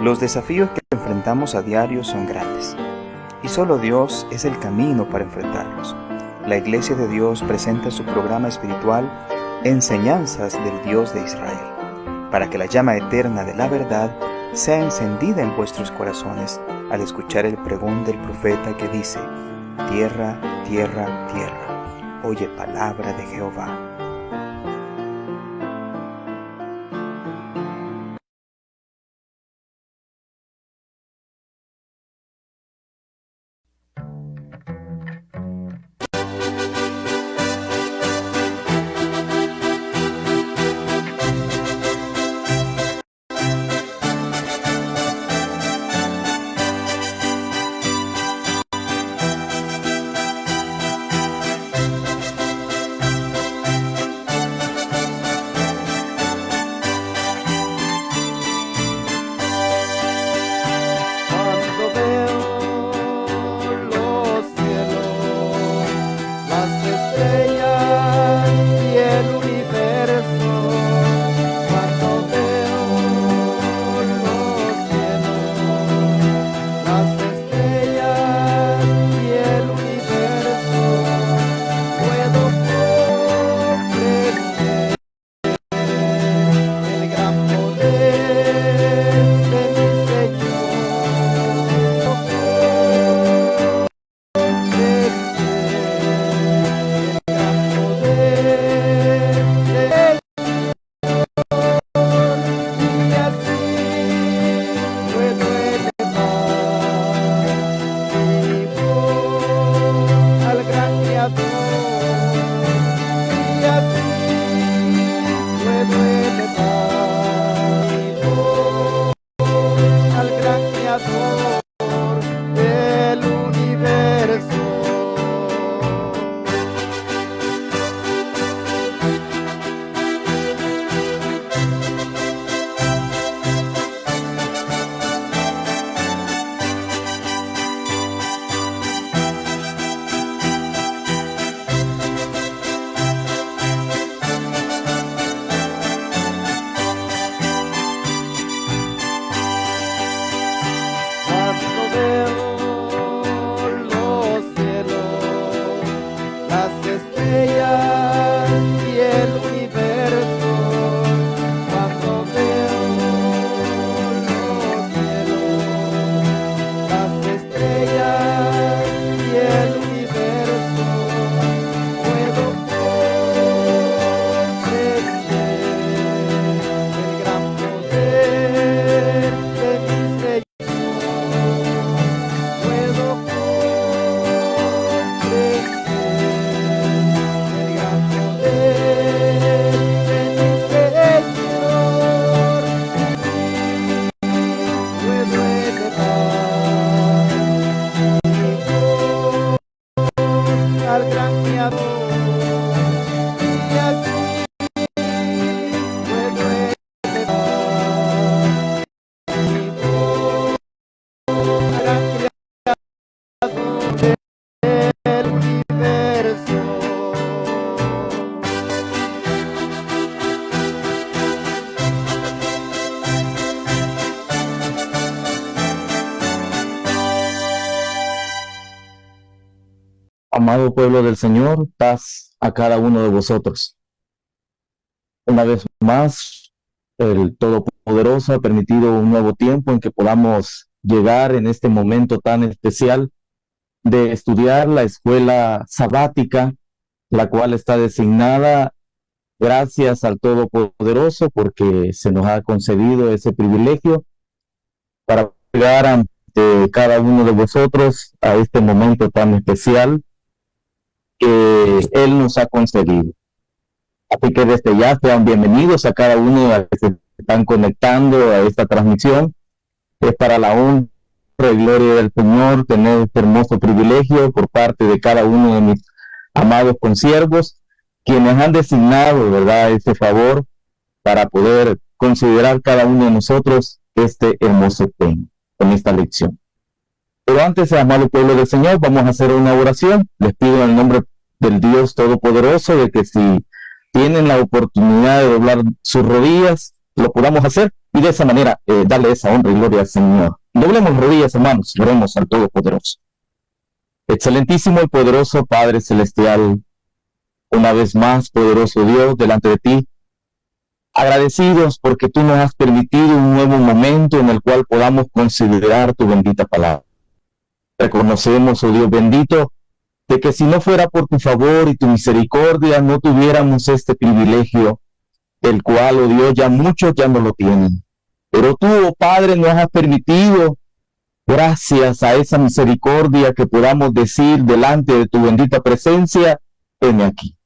Los desafíos que enfrentamos a diario son grandes, y solo Dios es el camino para enfrentarlos. La Iglesia de Dios presenta su programa espiritual Enseñanzas del Dios de Israel, para que la llama eterna de la verdad sea encendida en vuestros corazones al escuchar el pregón del profeta que dice: tierra, tierra, tierra, oye palabra de Jehová. Amado pueblo del Señor, paz a cada uno de vosotros. Una vez más, el Todopoderoso ha permitido un nuevo tiempo en que podamos llegar en este momento tan especial de estudiar la escuela sabática, la cual está designada gracias al Todopoderoso porque se nos ha concedido ese privilegio para llegar ante cada uno de vosotros a este momento tan especial que Él nos ha concedido. Así que desde ya sean bienvenidos a cada uno de los que se están conectando a esta transmisión. Es para la honra y gloria del Señor tener este hermoso privilegio por parte de cada uno de mis amados consiervos, quienes han designado, ¿verdad?, ese favor para poder considerar cada uno de nosotros este hermoso tema con esta lección. Pero antes, amado pueblo del Señor, vamos a hacer una oración. Les pido en el nombre del Dios Todopoderoso de que si tienen la oportunidad de doblar sus rodillas, lo podamos hacer y de esa manera darle esa honra y gloria al Señor. Doblemos rodillas, hermanos, oremos al Todopoderoso. Excelentísimo y poderoso Padre Celestial, una vez más, poderoso Dios, delante de ti, agradecidos porque tú nos has permitido un nuevo momento en el cual podamos considerar tu bendita palabra. Reconocemos, oh Dios bendito, de que si no fuera por tu favor y tu misericordia, no tuviéramos este privilegio, el cual, oh Dios, ya muchos ya no lo tienen. Pero tú, oh Padre, nos has permitido, gracias a esa misericordia, que podamos decir delante de tu bendita presencia, heme aquí.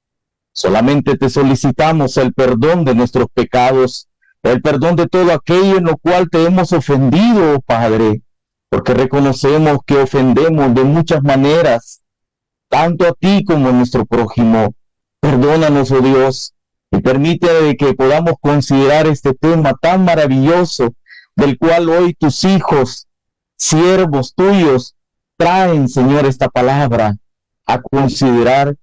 Solamente te solicitamos el perdón de nuestros pecados, el perdón de todo aquello en lo cual te hemos ofendido, oh Padre, porque reconocemos que ofendemos de muchas maneras, tanto a ti como a nuestro prójimo. Perdónanos, oh Dios, y permite que podamos considerar este tema tan maravilloso, del cual hoy tus hijos, siervos tuyos, traen, Señor, esta palabra a considerar.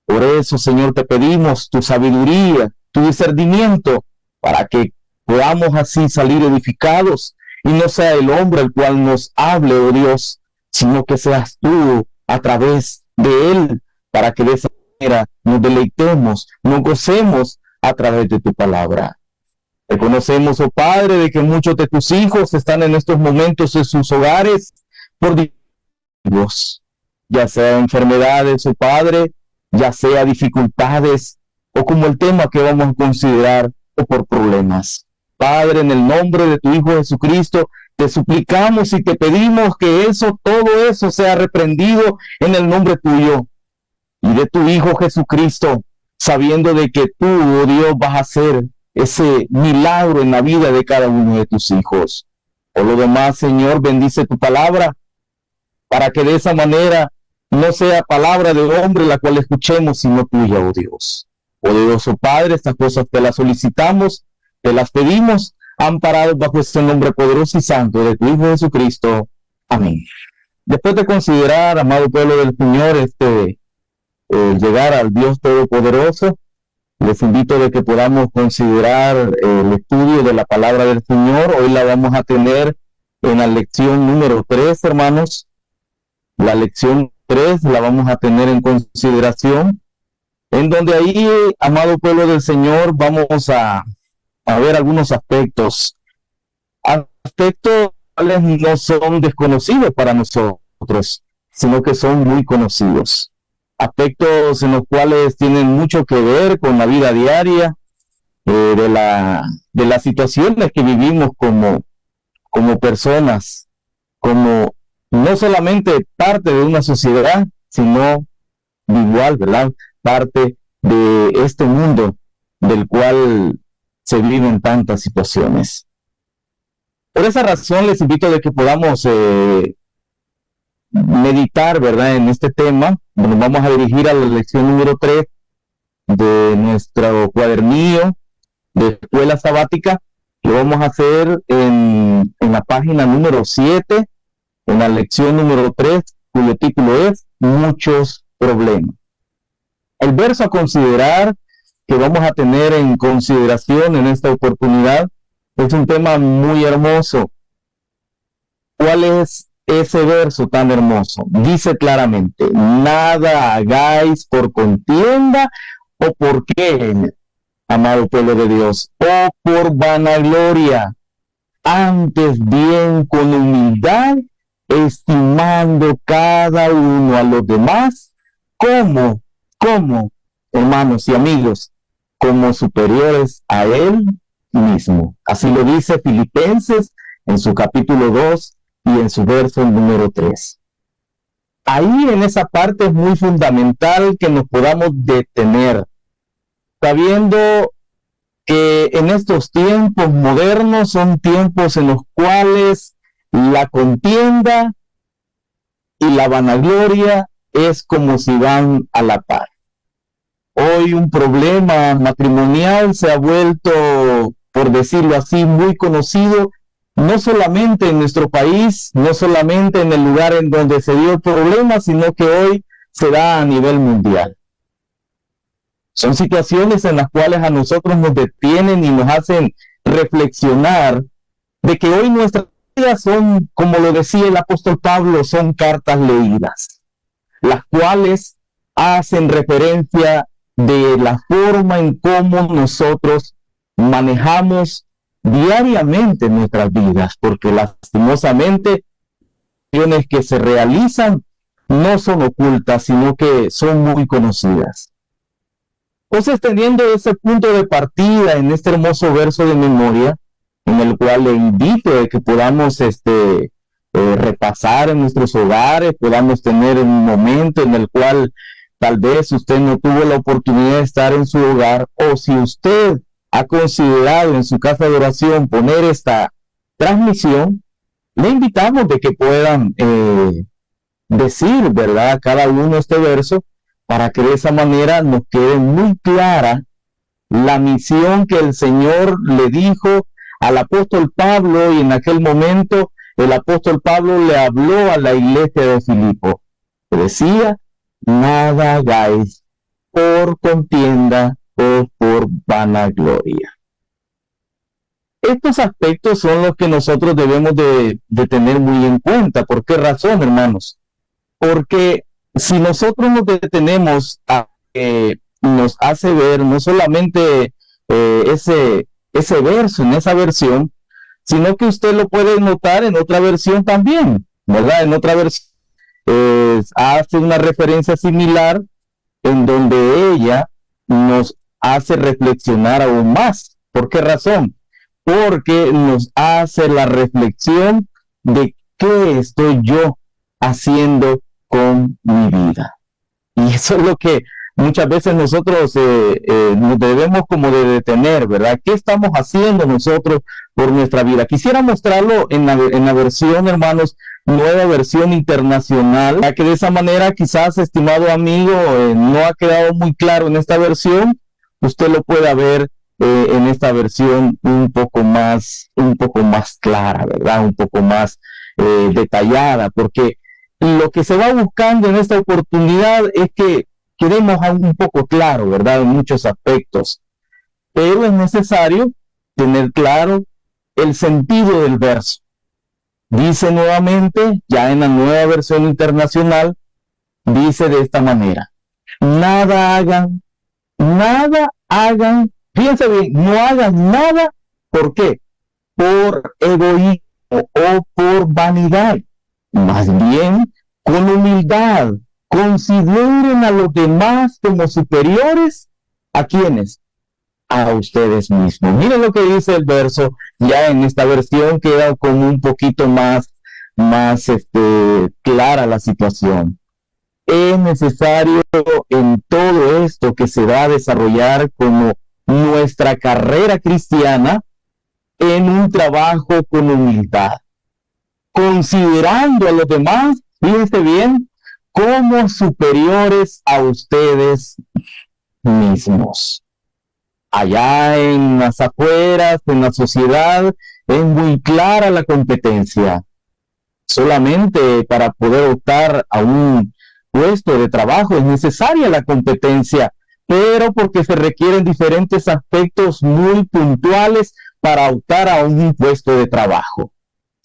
Por eso, Señor, te pedimos tu sabiduría, tu discernimiento, para que podamos así salir edificados, y no sea el hombre el cual nos hable, oh Dios, sino que seas tú a través de él, para que de esa manera nos deleitemos, nos gocemos a través de tu palabra. Reconocemos, oh Padre, de que muchos de tus hijos están en estos momentos en sus hogares por Dios, ya sea enfermedades, oh Padre, ya sea dificultades, o como el tema que vamos a considerar, o por problemas. Padre, en el nombre de tu Hijo Jesucristo, te suplicamos y te pedimos que todo eso sea reprendido en el nombre tuyo y de tu Hijo Jesucristo, sabiendo de que tú, oh Dios, vas a hacer ese milagro en la vida de cada uno de tus hijos. Por lo demás, Señor, bendice tu palabra, para que de esa manera no sea palabra de hombre la cual escuchemos, sino tuya, oh Dios. Poderoso Padre, estas cosas te las solicitamos, te las pedimos, amparados bajo este nombre poderoso y santo de tu Hijo Jesucristo. Amén. Después de considerar, amado pueblo del Señor, llegar al Dios Todopoderoso, les invito a que podamos considerar el estudio de la palabra del Señor. Hoy la vamos a tener en la lección número 3, hermanos. La lección 3 la vamos a tener en consideración, en donde ahí, amado pueblo del Señor, vamos a ver algunos aspectos cuales no son desconocidos para nosotros, sino que son muy conocidos. Aspectos en los cuales tienen mucho que ver con la vida diaria, de las situaciones que vivimos como personas, como no solamente parte de una sociedad, sino igual, ¿verdad? Parte de este mundo del cual se viven tantas situaciones. Por esa razón les invito a que podamos meditar, ¿verdad?, en este tema. Nos vamos a dirigir a la lección número 3 de nuestro cuadernillo de escuela sabática. Lo vamos a hacer en la página número 7, en la lección número 3, cuyo título es Muchos problemas. El verso a considerar, que vamos a tener en consideración en esta oportunidad, es un tema muy hermoso. ¿Cuál es ese verso tan hermoso? Dice claramente: nada hagáis por contienda o por qué, amado pueblo de Dios, o por vanagloria, antes bien con humildad, estimando cada uno a los demás como, hermanos y amigos, como superiores a él mismo. Así lo dice Filipenses en su capítulo 2 y en su verso número 3. Ahí en esa parte es muy fundamental que nos podamos detener, sabiendo que en estos tiempos modernos son tiempos en los cuales la contienda y la vanagloria es como si van a la par. Hoy un problema matrimonial se ha vuelto, por decirlo así, muy conocido, no solamente en nuestro país, no solamente en el lugar en donde se dio el problema, sino que hoy se da a nivel mundial. Son situaciones en las cuales a nosotros nos detienen y nos hacen reflexionar de que hoy nuestras vidas son, como lo decía el apóstol Pablo, son cartas leídas, las cuales hacen referencia de la forma en cómo nosotros manejamos diariamente nuestras vidas, porque lastimosamente acciones que se realizan no son ocultas, sino que son muy conocidas. Entonces, teniendo ese punto de partida en este hermoso verso de memoria, en el cual le invito a que podamos repasar en nuestros hogares, podamos tener un momento en el cual tal vez usted no tuvo la oportunidad de estar en su hogar, o si usted ha considerado en su casa de oración poner esta transmisión, le invitamos de que puedan decir, ¿verdad?, cada uno este verso, para que de esa manera nos quede muy clara la misión que el Señor le dijo al apóstol Pablo, y en aquel momento el apóstol Pablo le habló a la iglesia de Filipo, que decía: nada hagáis por contienda o por vanagloria. Estos aspectos son los que nosotros debemos de tener muy en cuenta. ¿Por qué razón, hermanos? Porque si nosotros nos detenemos a nos hace ver no solamente ese verso en esa versión, sino que usted lo puede notar en otra versión también, ¿verdad? En otra versión hace una referencia similar en donde ella nos hace reflexionar aún más. ¿Por qué razón? Porque nos hace la reflexión de qué estoy yo haciendo con mi vida. Y eso es lo que muchas veces nosotros nos debemos como de detener, ¿verdad? ¿Qué estamos haciendo nosotros por nuestra vida? Quisiera mostrarlo en la versión, hermanos, nueva versión internacional, ya que de esa manera quizás, estimado amigo, no ha quedado muy claro en esta versión. Usted lo pueda ver en esta versión un poco más clara, ¿verdad? Un poco más detallada, porque lo que se va buscando en esta oportunidad es que quedemos un poco claro, ¿verdad?, en muchos aspectos, pero es necesario tener claro el sentido del verso. Dice nuevamente, ya en la nueva versión internacional, dice de esta manera: nada hagan, fíjense bien, no hagan nada. ¿Por qué? Por egoísmo o por vanidad, más bien con humildad. Consideren a los demás como superiores. ¿A quiénes? A ustedes mismos. Miren lo que dice el verso. Ya en esta versión queda como un poquito más clara la situación. Es necesario en todo esto que se va a desarrollar como nuestra carrera cristiana, en un trabajo con humildad, considerando a los demás, fíjense bien, como superiores a ustedes mismos. Allá en las afueras, en la sociedad, es muy clara la competencia. Solamente para poder optar a un puesto de trabajo es necesaria la competencia, pero porque se requieren diferentes aspectos muy puntuales para optar a un puesto de trabajo.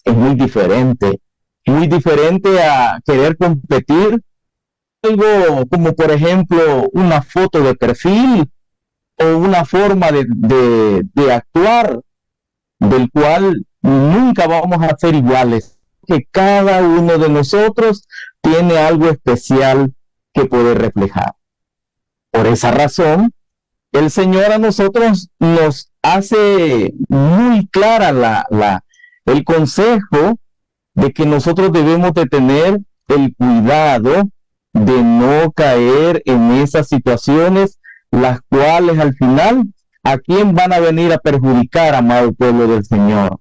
Es muy diferente a querer competir algo como, por ejemplo, una foto de perfil o una forma de actuar, del cual nunca vamos a ser iguales, que cada uno de nosotros tiene algo especial que poder reflejar. Por esa razón, el Señor a nosotros nos hace muy clara el consejo de que nosotros debemos de tener el cuidado de no caer en esas situaciones, las cuales al final, ¿a quién van a venir a perjudicar, amado pueblo del Señor?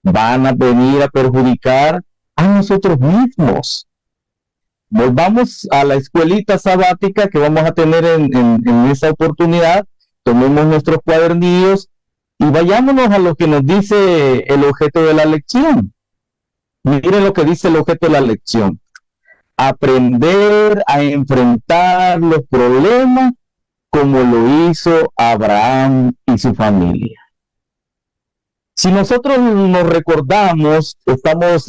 Van a venir a perjudicar a nosotros mismos. Volvamos a la escuelita sabática que vamos a tener en esa oportunidad. Tomemos nuestros cuadernillos y vayámonos a lo que nos dice el objeto de la lección. Miren lo que dice el objeto de la lección: aprender a enfrentar los problemas como lo hizo Abraham y su familia. Si nosotros nos recordamos, estamos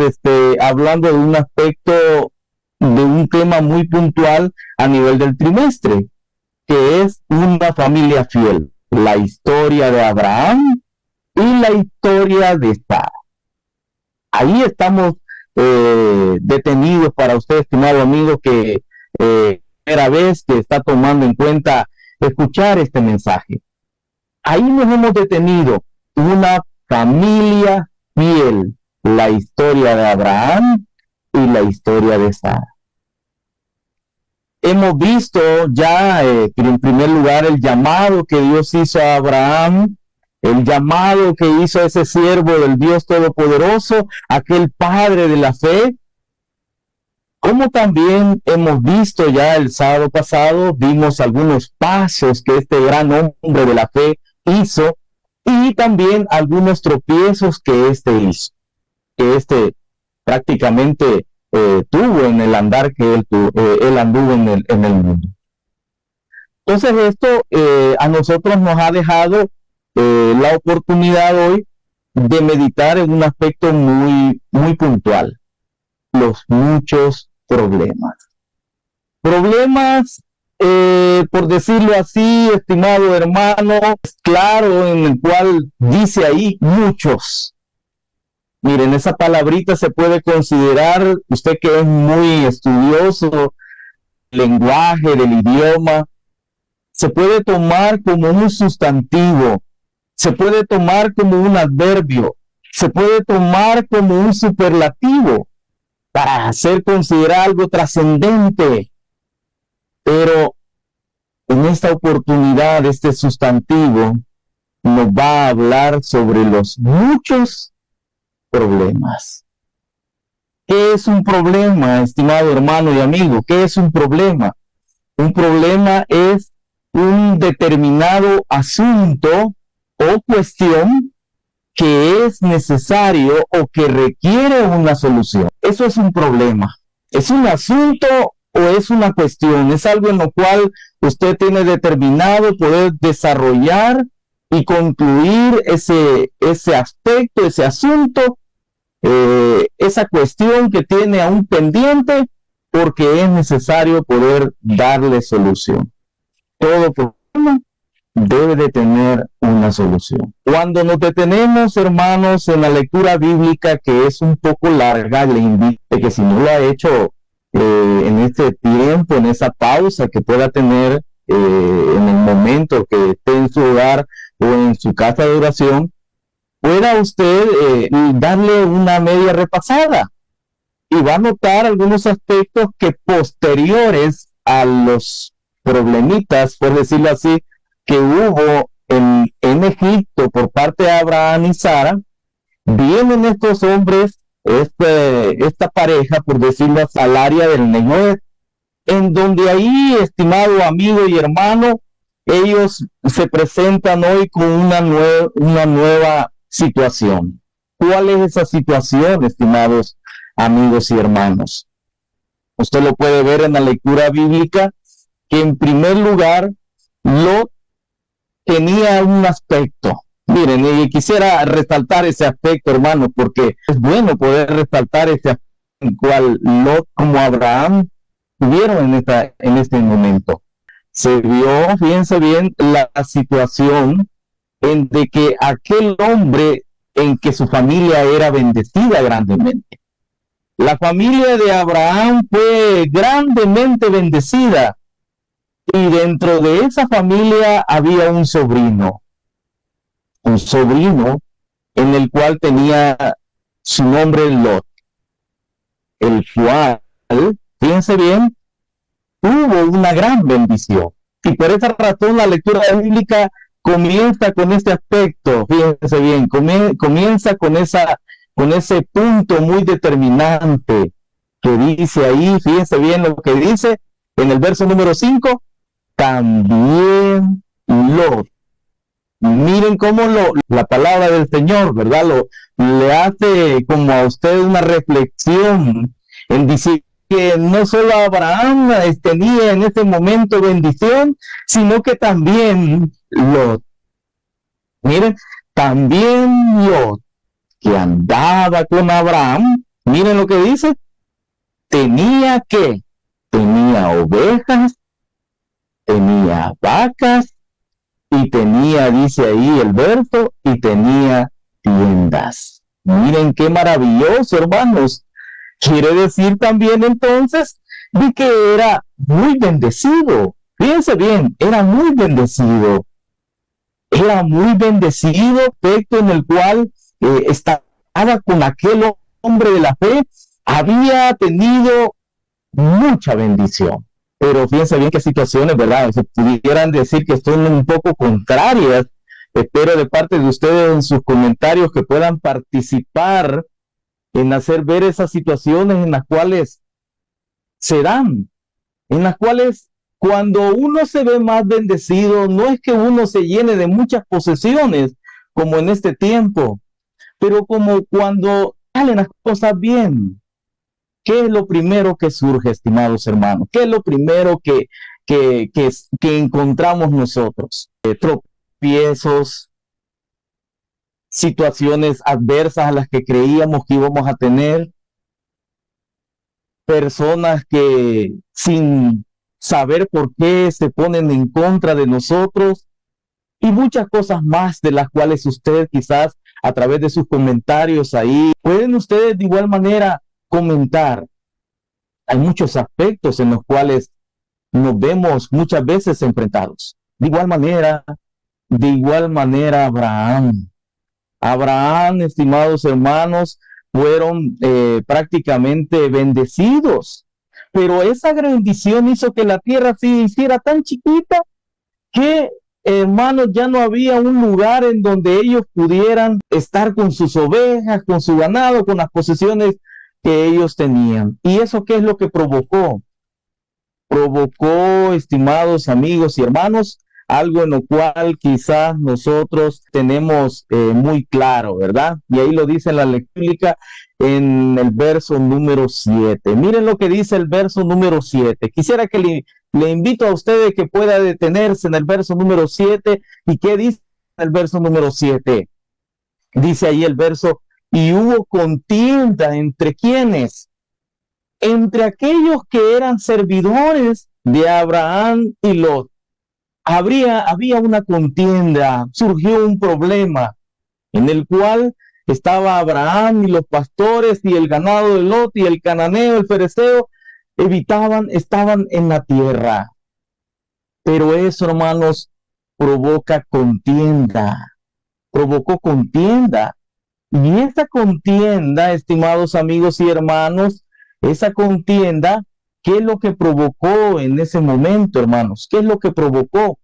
hablando de un aspecto, de un tema muy puntual a nivel del trimestre, que es una familia fiel, la historia de Abraham y la historia de Sara. Ahí estamos detenidos para usted, estimado amigo, que primera vez que está tomando en cuenta escuchar este mensaje. Ahí nos hemos detenido, una familia fiel, la historia de Abraham y la historia de Sara. Hemos visto ya que en primer lugar el llamado que Dios hizo a Abraham, el llamado que hizo a ese siervo del Dios Todopoderoso, aquel padre de la fe, como también hemos visto ya el sábado pasado, vimos algunos pasos que este gran hombre de la fe hizo y también algunos tropiezos que hizo, que prácticamente tuvo en el andar que él anduvo en el mundo. Entonces esto a nosotros nos ha dejado la oportunidad hoy de meditar en un aspecto muy, muy puntual, los muchos problemas. Problemas, por decirlo así, estimado hermano, es claro, en el cual dice ahí muchos. Miren, esa palabrita se puede considerar, usted que es muy estudioso del lenguaje, del idioma, se puede tomar como un sustantivo, se puede tomar como un adverbio, se puede tomar como un superlativo para hacer considerar algo trascendente. Pero en esta oportunidad, este sustantivo nos va a hablar sobre los muchos problemas. ¿Qué es un problema, estimado hermano y amigo? ¿Qué es un problema? Un problema es un determinado asunto o cuestión que es necesario o que requiere una solución. Eso es un problema. Es un asunto o es una cuestión, es algo en lo cual usted tiene determinado poder desarrollar y concluir ese aspecto, ese asunto, esa cuestión que tiene aún pendiente, porque es necesario poder darle solución. Todo problema debe de tener una solución. Cuando nos detenemos, hermanos, en la lectura bíblica, que es un poco larga, le invito a que si no lo ha hecho en este tiempo, en esa pausa que pueda tener en el momento que esté en su hogar o en su casa de oración, pueda usted darle una media repasada y va a notar algunos aspectos que posteriores a los problemitas, por decirlo así, que hubo en Egipto por parte de Abraham y Sara, vienen estos hombres, esta pareja, por decirlo, al área del Negev, en donde ahí, estimado amigo y hermano, ellos se presentan hoy con una nueva situación. ¿Cuál es esa situación, estimados amigos y hermanos? Usted lo puede ver en la lectura bíblica, que en primer lugar, Lot tenía un aspecto. Miren, y quisiera resaltar ese aspecto, hermano, porque es bueno poder resaltar ese aspecto en el cual Lot como Abraham tuvieron en este momento. Se vio, fíjense bien, la situación en de que aquel hombre en que su familia era bendecida grandemente. La familia de Abraham fue grandemente bendecida y dentro de esa familia había un sobrino en el cual tenía su nombre Lot, el cual, fíjense bien, tuvo una gran bendición. Y por esa razón la lectura bíblica comienza con este aspecto, fíjense bien, comienza con ese punto muy determinante que dice ahí, fíjense bien lo que dice en el verso número 5, también Lot. Miren cómo la palabra del Señor, ¿verdad? Le hace como a usted una reflexión en decir que no solo Abraham tenía en ese momento bendición, sino que también Lot. Miren, También Lot, que andaba con Abraham, miren lo que dice, tenía ovejas, tenía vacas, y tenía, dice ahí el verso, y tenía tiendas. Miren qué maravilloso, hermanos. Quiere decir también entonces de que era muy bendecido. Fíjense bien, era muy bendecido. Era muy bendecido, aspecto en el cual estaba con aquel hombre de la fe, había tenido mucha bendición. Pero fíjense bien qué situaciones, ¿verdad? Se pudieran decir que son un poco contrarias. Espero de parte de ustedes en sus comentarios que puedan participar en hacer ver esas situaciones en las cuales se dan, en las cuales cuando uno se ve más bendecido, no es que uno se llene de muchas posesiones, como en este tiempo, pero como cuando salen las cosas bien. ¿Qué es lo primero que surge, estimados hermanos? ¿Qué es lo primero que encontramos nosotros? Tropiezos, situaciones adversas a las que creíamos que íbamos a tener, personas que sin saber por qué se ponen en contra de nosotros y muchas cosas más de las cuales usted quizás a través de sus comentarios ahí pueden ustedes de igual manera comentar. Hay muchos aspectos en los cuales nos vemos muchas veces enfrentados. De igual manera Abraham, estimados hermanos, fueron prácticamente bendecidos. Pero esa bendición hizo que la tierra se hiciera tan chiquita que, hermanos, ya no había un lugar en donde ellos pudieran estar con sus ovejas, con su ganado, con las posesiones que ellos tenían. ¿Y eso qué es lo que provocó? Provocó, estimados amigos y hermanos, algo en lo cual quizás nosotros tenemos muy claro, ¿verdad? Y ahí lo dice la lectura en el verso número 7. Miren lo que dice el verso número 7. Quisiera que le invito a ustedes que pueda detenerse en el verso número 7. ¿Y qué dice el verso número 7? Dice ahí el verso, y hubo contienda entre quienes, entre aquellos que eran servidores de Abraham y Lot. Había una contienda, surgió un problema en el cual estaba Abraham y los pastores y el ganado de Lot y el cananeo, el fereceo, estaban en la tierra. Pero eso, hermanos, provocó contienda. Y esa contienda, estimados amigos y hermanos, esa contienda, ¿qué es lo que provocó en ese momento, hermanos? ¿Qué es lo que provocó?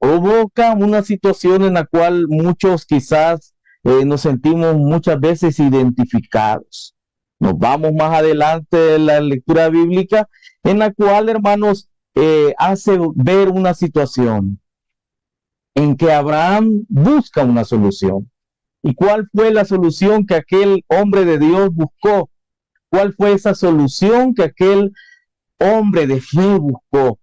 Provoca una situación en la cual muchos quizás nos sentimos muchas veces identificados. Nos vamos más adelante en la lectura bíblica, en la cual, hermanos, hace ver una situación en que Abraham busca una solución. ¿Y cuál fue la solución que aquel hombre de Dios buscó? ¿Cuál fue esa solución que aquel hombre de fe buscó?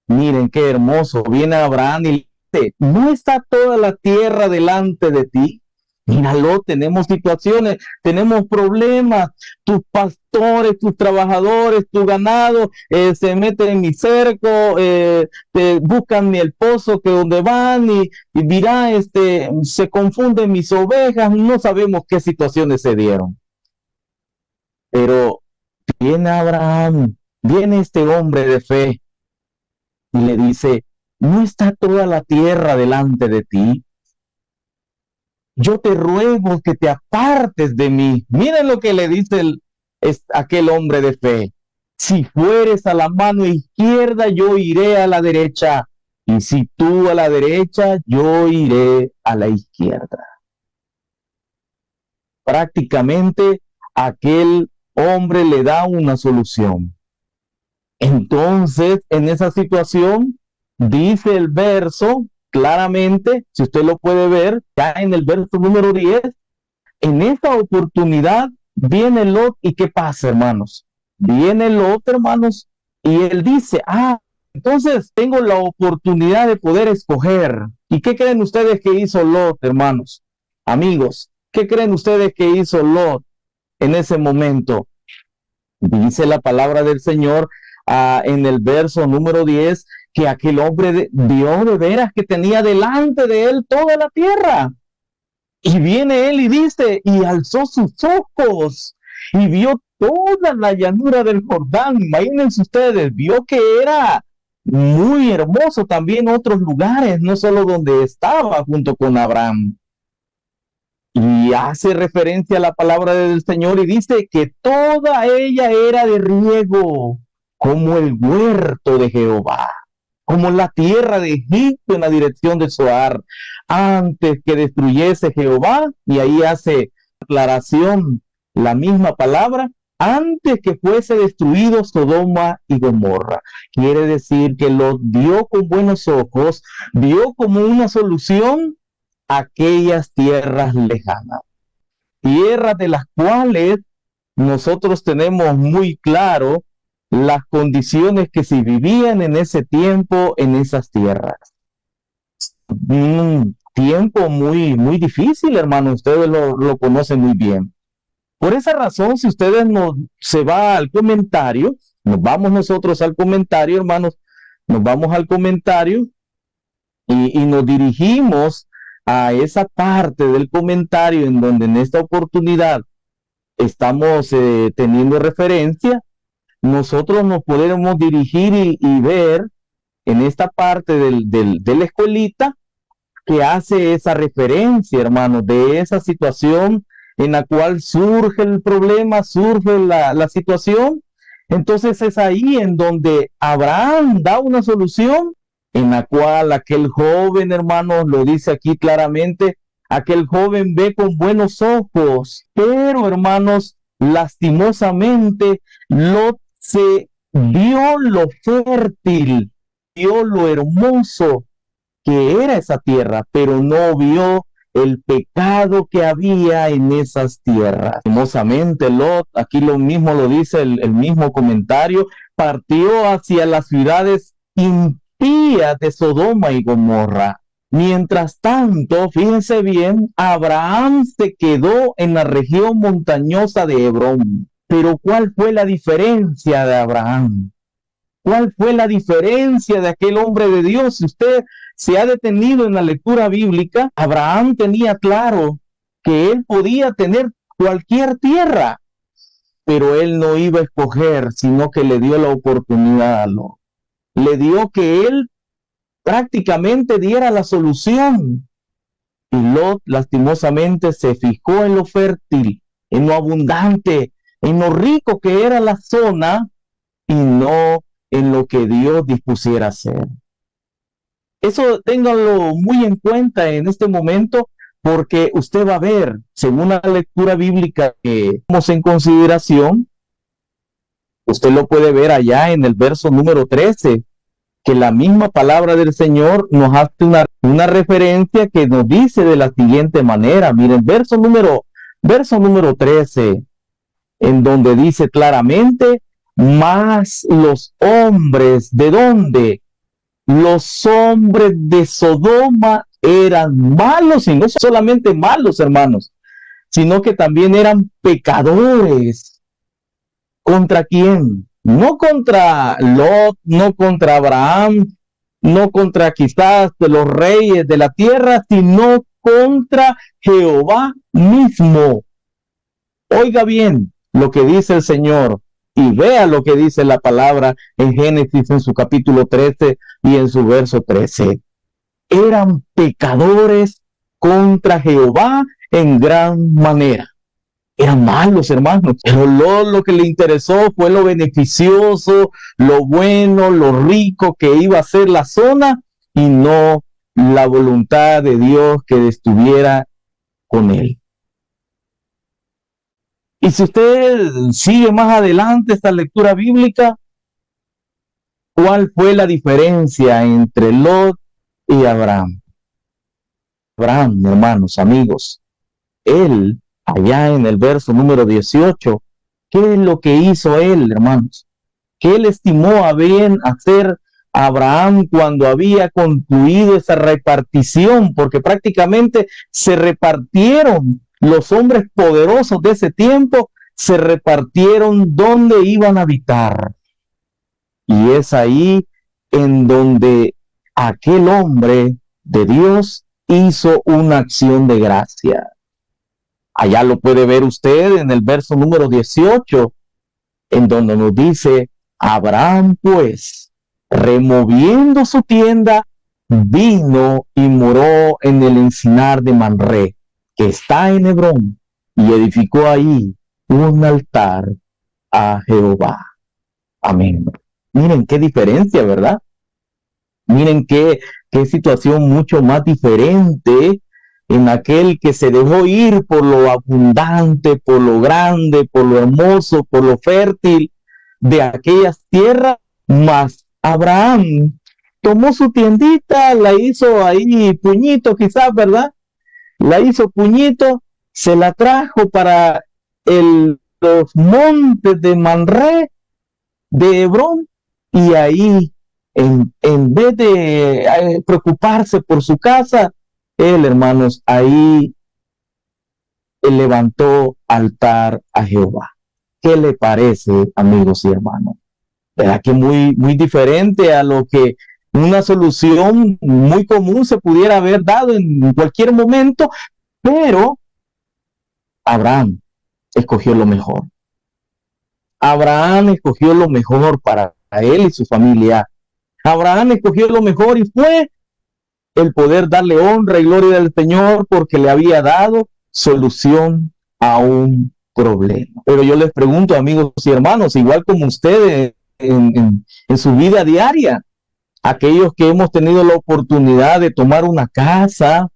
Miren qué hermoso. Viene Abraham y dice, ¿no está toda la tierra delante de ti? Míralo, tenemos situaciones, tenemos problemas. Tus pastores, tus trabajadores, tu ganado se meten en mi cerco, buscan el pozo que donde van y dirá, se confunden mis ovejas, no sabemos qué situaciones se dieron. Pero viene Abraham, viene este hombre de fe y le dice, ¿no está toda la tierra delante de ti? Yo te ruego que te apartes de mí. Miren lo que le dice aquel hombre de fe. Si fueres a la mano izquierda, yo iré a la derecha. Y si tú a la derecha, yo iré a la izquierda. Prácticamente aquel hombre le da una solución. Entonces, en esa situación, dice el verso claramente, si usted lo puede ver, ya en el verso número 10, en esta oportunidad viene Lot y ¿qué pasa, hermanos? Viene Lot, hermanos, y él dice, entonces tengo la oportunidad de poder escoger. ¿Y qué creen ustedes que hizo Lot, hermanos? Amigos, ¿qué creen ustedes que hizo Lot en ese momento? Dice la palabra del Señor en el verso número 10 que aquel hombre vio de veras que tenía delante de él toda la tierra. Y viene él y dice, y alzó sus ojos y vio toda la llanura del Jordán. Imagínense ustedes, vio que era muy hermoso también otros lugares, no solo donde estaba junto con Abraham. Y hace referencia a la palabra del Señor y dice que toda ella era de riego, como el huerto de Jehová, como la tierra de Egipto en la dirección de Zoar, antes que destruyese Jehová. Y ahí hace aclaración la misma palabra, antes que fuese destruido Sodoma y Gomorra. Quiere decir que lo vio con buenos ojos, vio como una solución aquellas tierras lejanas, tierras de las cuales nosotros tenemos muy claro las condiciones que se vivían en ese tiempo en esas tierras. Un tiempo muy, muy difícil, hermano, ustedes lo conocen muy bien. Por esa razón, si ustedes se va al comentario, nos vamos nosotros al comentario, hermanos, nos vamos al comentario y nos dirigimos a esa parte del comentario en donde en esta oportunidad estamos teniendo referencia. Nosotros nos podemos dirigir y ver en esta parte de la escuelita que hace esa referencia, hermanos, de esa situación en la cual surge el problema, surge la situación. Entonces es ahí en donde Abraham da una solución en la cual aquel joven, hermanos, lo dice aquí claramente, aquel joven ve con buenos ojos, pero, hermanos, lastimosamente, Lot se vio lo fértil, vio lo hermoso que era esa tierra, pero no vio el pecado que había en esas tierras. Lastimosamente, Lot, aquí lo mismo lo dice el mismo comentario, partió hacia las ciudades impías de Sodoma y Gomorra. Mientras tanto, fíjense bien, Abraham se quedó en la región montañosa de Hebrón. Pero ¿cuál fue la diferencia de Abraham? ¿Cuál fue la diferencia de aquel hombre de Dios? Si usted se ha detenido en la lectura bíblica, Abraham tenía claro que él podía tener cualquier tierra, pero él no iba a escoger, sino que le dio la oportunidad a Lot. Le dio que él prácticamente diera la solución. Y Lot lastimosamente se fijó en lo fértil, en lo abundante, en lo rico que era la zona y no en lo que Dios dispusiera hacer. Eso ténganlo muy en cuenta en este momento, porque usted va a ver, según la lectura bíblica que tomamos en consideración, usted lo puede ver allá en el verso número 13, que la misma palabra del Señor nos hace una referencia que nos dice de la siguiente manera. Miren, verso número 13, en donde dice claramente, más los hombres, ¿de dónde? Los hombres de Sodoma eran malos, y no solamente malos, hermanos, sino que también eran pecadores. ¿Contra quién? No contra Lot, no contra Abraham, no contra quizás de los reyes de la tierra, sino contra Jehová mismo. Oiga bien lo que dice el Señor y vea lo que dice la palabra en Génesis en su capítulo 13 y en su verso 13. Eran pecadores contra Jehová en gran manera. Eran malos, hermanos, pero lo que le interesó fue lo beneficioso, lo bueno, lo rico que iba a ser la zona y no la voluntad de Dios que estuviera con él. Y si usted sigue más adelante esta lectura bíblica, ¿cuál fue la diferencia entre Lot y Abraham? Abraham, hermanos, amigos, él, allá en el verso número 18, ¿qué es lo que hizo él, hermanos? Que él estimó a bien hacer Abraham, cuando había concluido esa repartición, porque prácticamente se repartieron los hombres poderosos de ese tiempo, se repartieron dónde iban a habitar. Y es ahí en donde aquel hombre de Dios hizo una acción de gracia. Allá lo puede ver usted en el verso número 18, en donde nos dice: Abraham, pues, removiendo su tienda, vino y moró en el encinar de Mamré, que está en Hebrón, y edificó ahí un altar a Jehová. Amén. Miren qué diferencia, ¿verdad? Miren qué situación mucho más diferente en aquel que se dejó ir por lo abundante, por lo grande, por lo hermoso, por lo fértil de aquellas tierras. Mas Abraham tomó su tiendita, la hizo ahí puñito quizás, ¿verdad? La hizo puñito, se la trajo para los montes de Mamré, de Hebrón, y ahí, en vez de preocuparse por su casa, él, hermanos, ahí él levantó altar a Jehová. ¿Qué le parece, amigos y hermanos? ¿Verdad que muy diferente a lo que una solución muy común se pudiera haber dado en cualquier momento? Pero Abraham escogió lo mejor. Abraham escogió lo mejor para él y su familia. Abraham escogió lo mejor y fue el poder darle honra y gloria al Señor porque le había dado solución a un problema. Pero yo les pregunto, amigos y hermanos, igual como ustedes en su vida diaria, aquellos que hemos tenido la oportunidad de tomar una casa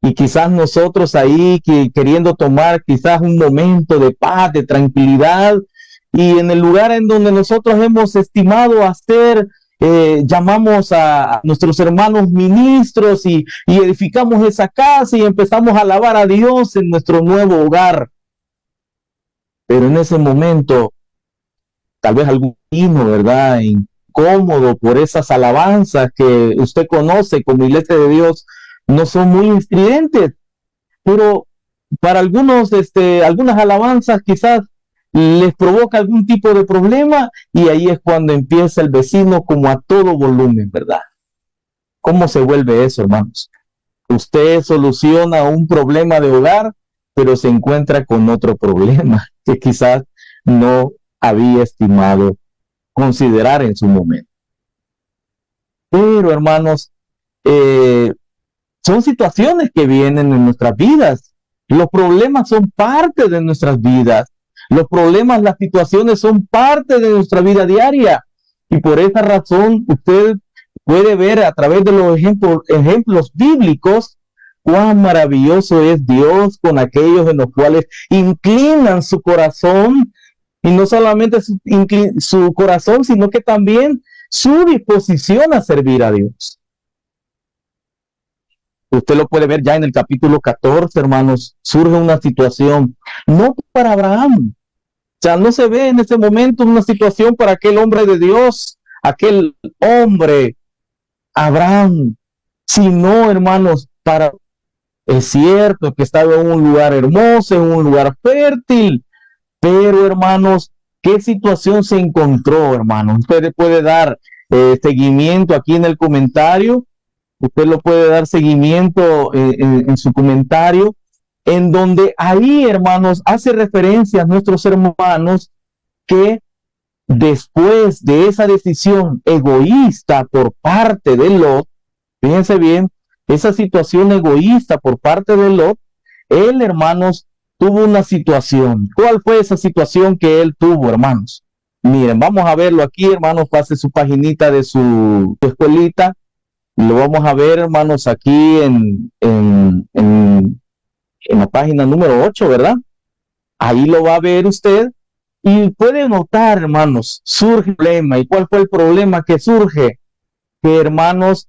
y quizás nosotros ahí queriendo tomar quizás un momento de paz, de tranquilidad, y en el lugar en donde nosotros hemos estimado hacer, llamamos a nuestros hermanos ministros y edificamos esa casa y empezamos a alabar a Dios en nuestro nuevo hogar. Pero en ese momento, tal vez algún vino, ¿verdad?, incómodo por esas alabanzas que usted conoce como Iglesia de Dios, no son muy estridentes, pero para algunos, algunas alabanzas quizás les provoca algún tipo de problema, y ahí es cuando empieza el vecino como a todo volumen, ¿verdad? ¿Cómo se vuelve eso, hermanos? Usted soluciona un problema de hogar, pero se encuentra con otro problema que quizás no había estimado considerar en su momento. Pero, hermanos, son situaciones que vienen en nuestras vidas. Los problemas son parte de nuestras vidas. Los problemas, las situaciones son parte de nuestra vida diaria. Y por esa razón, usted puede ver a través de los ejemplos bíblicos cuán maravilloso es Dios con aquellos en los cuales inclinan su corazón, y no solamente su corazón, sino que también su disposición a servir a Dios. Usted lo puede ver ya en el capítulo 14, hermanos, surge una situación, no para Abraham, o sea, no se ve en ese momento una situación para aquel hombre de Dios, aquel hombre, Abraham, sino, hermanos, es cierto que estaba en un lugar hermoso, en un lugar fértil, pero, hermanos, ¿qué situación se encontró, hermanos? Usted puede dar seguimiento aquí en el comentario. Usted lo puede dar seguimiento en su comentario, en donde ahí, hermanos, hace referencia a nuestros hermanos que después de esa decisión egoísta por parte de Lot, fíjense bien, esa situación egoísta por parte de Lot, él, hermanos, tuvo una situación. ¿Cuál fue esa situación que él tuvo, hermanos? Miren, vamos a verlo aquí, hermanos, pase su paginita de su escuelita. Lo vamos a ver, hermanos, aquí en la página número 8, ¿verdad? Ahí lo va a ver usted y puede notar, hermanos, surge un problema. ¿Y cuál fue el problema que surge? Que, hermanos,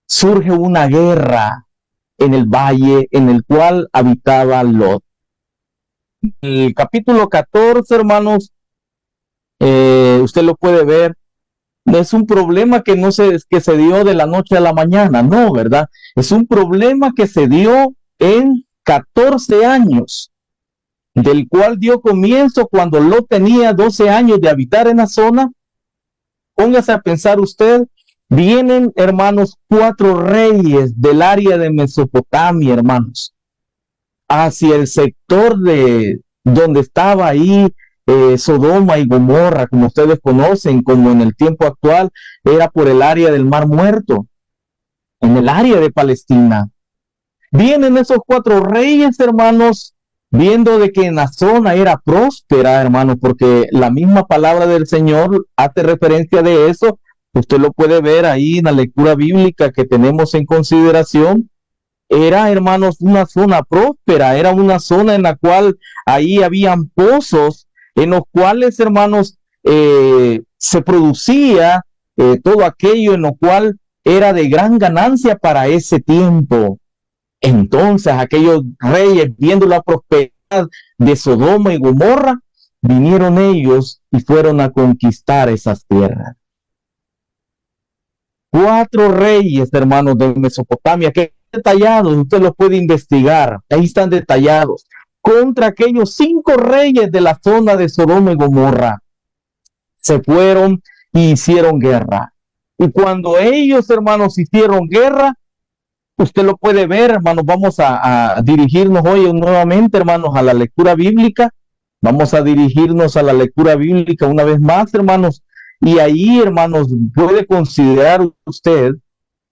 surge una guerra en el valle en el cual habitaba Lot. El capítulo 14, hermanos, usted lo puede ver No es un problema que se dio de la noche a la mañana, no, ¿verdad? Es un problema que se dio en 14 años, del cual dio comienzo cuando Lot tenía 12 años de habitar en la zona. Póngase a pensar usted, vienen, hermanos, 4 reyes del área de Mesopotamia, hermanos, hacia el sector de donde estaba ahí Sodoma y Gomorra, como ustedes conocen, como en el tiempo actual, era por el área del Mar Muerto, en el área de Palestina. Vienen esos 4 reyes, hermanos, viendo de que en la zona era próspera, hermanos, porque la misma palabra del Señor hace referencia de eso. Usted lo puede ver ahí en la lectura bíblica que tenemos en consideración. Era, hermanos, una zona próspera, era una zona en la cual ahí habían pozos, en los cuales, hermanos, se producía todo aquello en lo cual era de gran ganancia para ese tiempo. Entonces, aquellos reyes, viendo la prosperidad de Sodoma y Gomorra, vinieron ellos y fueron a conquistar esas tierras. 4 reyes, hermanos, de Mesopotamia, que detallados, usted los puede investigar, ahí están detallados, contra aquellos 5 reyes de la zona de Sodoma y Gomorra. Se fueron y hicieron guerra. Y cuando ellos, hermanos, hicieron guerra, usted lo puede ver, hermanos. Vamos a dirigirnos hoy nuevamente, hermanos, a la lectura bíblica. Vamos a dirigirnos a la lectura bíblica una vez más, hermanos. Y ahí, hermanos, puede considerar usted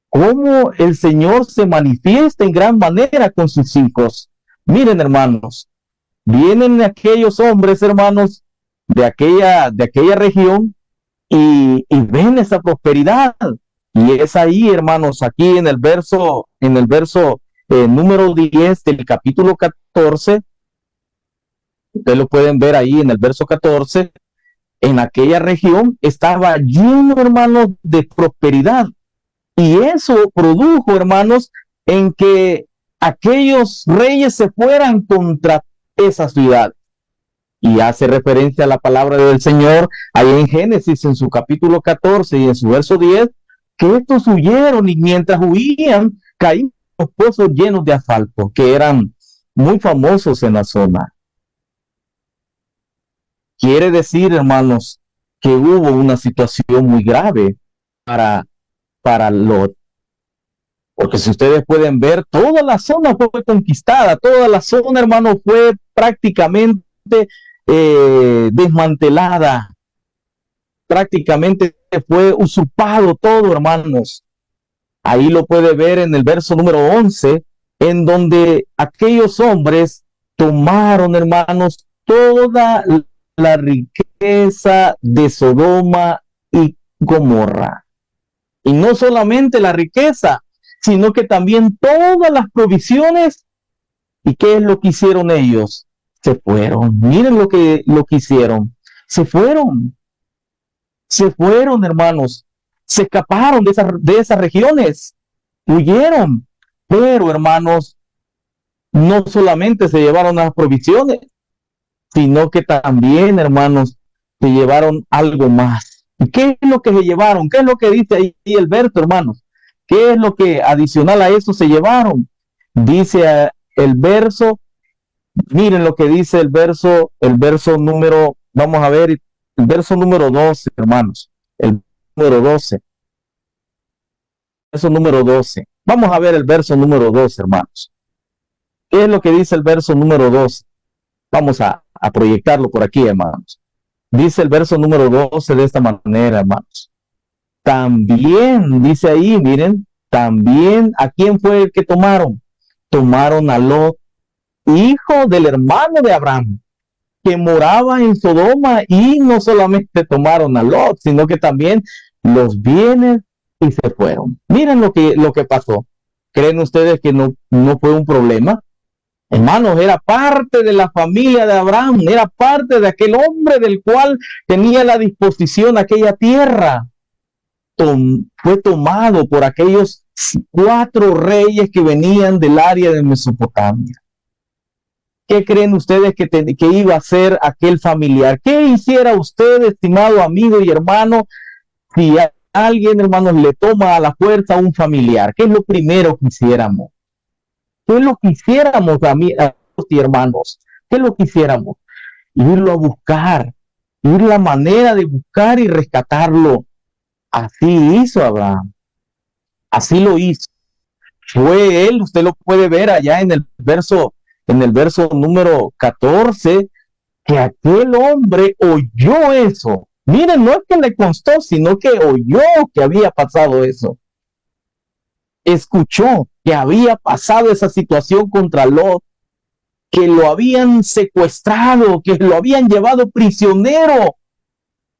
cómo el Señor se manifiesta en gran manera con sus hijos. Miren, hermanos, vienen aquellos hombres, hermanos, de aquella región y ven esa prosperidad. Y es ahí, hermanos, aquí en el verso número 10 del capítulo 14, ustedes lo pueden ver ahí en el verso 14, en aquella región estaba lleno, hermanos, de prosperidad. Y eso produjo, hermanos, en que aquellos reyes se fueran contra esa ciudad. Y hace referencia a la palabra del Señor ahí en Génesis, en su capítulo 14 y en su verso 10, que estos huyeron y mientras huían caían los pozos llenos de asfalto, que eran muy famosos en la zona. Quiere decir, hermanos, que hubo una situación muy grave para Lot. Porque si ustedes pueden ver, toda la zona fue conquistada, toda la zona, hermanos, fue prácticamente desmantelada, prácticamente fue usurpado todo, hermanos. Ahí lo puede ver en el verso número 11, en donde aquellos hombres tomaron, hermanos, toda la riqueza de Sodoma y Gomorra. Y no solamente la riqueza, sino que también todas las provisiones. ¿Y qué es lo que hicieron ellos? Se fueron. Miren lo que hicieron. Se fueron, hermanos. Se escaparon de esas regiones. Huyeron. Pero, hermanos, no solamente se llevaron las provisiones, sino que también, hermanos, se llevaron algo más. ¿Y qué es lo que se llevaron? ¿Qué es lo que dice ahí el verso, hermanos? ¿Qué es lo que adicional a eso se llevaron? Dice el verso, miren lo que dice el verso número, vamos a ver, el verso número 12, hermanos. El número 12. Verso número 12. Vamos a ver el verso número 12, hermanos. ¿Qué es lo que dice el verso número 12? Vamos a proyectarlo por aquí, hermanos. Dice el verso número 12 de esta manera, hermanos. También, dice ahí, miren, también, ¿a quién fue el que tomaron? Tomaron a Lot, hijo del hermano de Abraham, que moraba en Sodoma, y no solamente tomaron a Lot, sino que también los bienes y se fueron. Miren lo que pasó. ¿Creen ustedes que no fue un problema? Hermanos, era parte de la familia de Abraham, era parte de aquel hombre del cual tenía la disposición aquella tierra. Fue tomado por aquellos 4 reyes que venían del área de Mesopotamia. ¿Qué creen ustedes que iba a hacer aquel familiar? ¿Qué hiciera usted, estimado amigo y hermano, Si alguien, hermanos, le toma a la fuerza a un familiar, ¿qué es lo primero que hiciéramos? ¿Qué es lo que hiciéramos, amigos y hermanos? ¿Qué es lo que hiciéramos? Irlo a buscar, ir la manera de buscar y rescatarlo. Así hizo Abraham, así lo hizo. Fue él, usted lo puede ver allá en el verso número 14, que aquel hombre oyó eso. Miren, no es que le constó, sino que oyó que había pasado eso. Escuchó que había pasado esa situación contra Lot, que lo habían secuestrado, que lo habían llevado prisionero.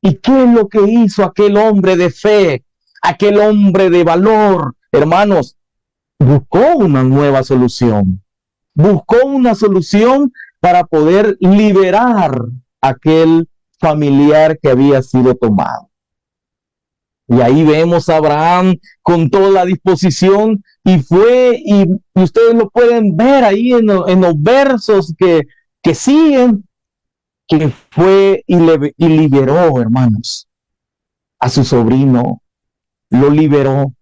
¿Y qué es lo que hizo aquel hombre de fe, aquel hombre de valor? Hermanos, buscó una nueva solución. Buscó una solución para poder liberar a aquel familiar que había sido tomado. Y ahí vemos a Abraham con toda la disposición y fue, y ustedes lo pueden ver ahí en los versos que siguen, que fue y liberó, hermanos, a su sobrino, lo liberó.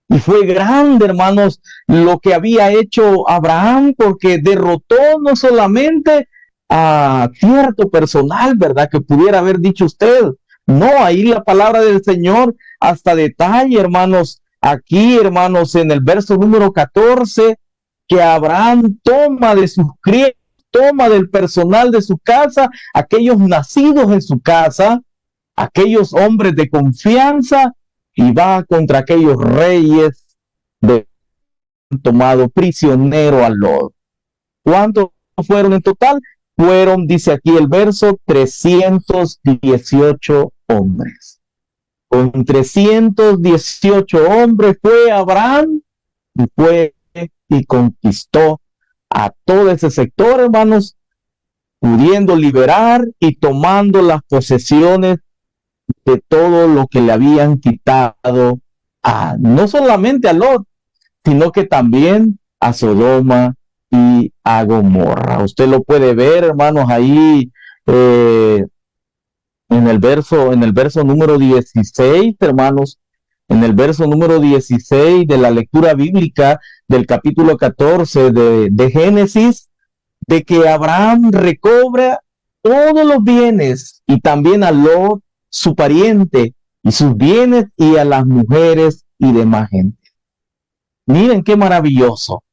Y fue grande, hermanos, lo que había hecho Abraham, porque derrotó no solamente a cierto personal, ¿verdad? Que pudiera haber dicho usted. No, ahí la palabra del Señor hasta detalle, hermanos. Aquí, hermanos, en el verso número 14, que Abraham toma de sus criados, toma del personal de su casa, aquellos nacidos en su casa, aquellos hombres de confianza, y va contra aquellos reyes de tomado prisionero a Lot. ¿Cuántos fueron en total? Fueron, dice aquí el verso, 318 hombres. Con 318 hombres fue Abraham y fue y conquistó a todo ese sector, hermanos, pudiendo liberar y tomando las posesiones de todo lo que le habían quitado a no solamente a Lot, sino que también a Sodoma y a Gomorra. Usted lo puede ver, hermanos, ahí en el verso número 16, hermanos, en el verso número 16 de la lectura bíblica del capítulo 14 de Génesis, de que Abraham recobra todos los bienes y también a Lot, su pariente, y sus bienes y a las mujeres y demás gente. Miren qué maravilloso.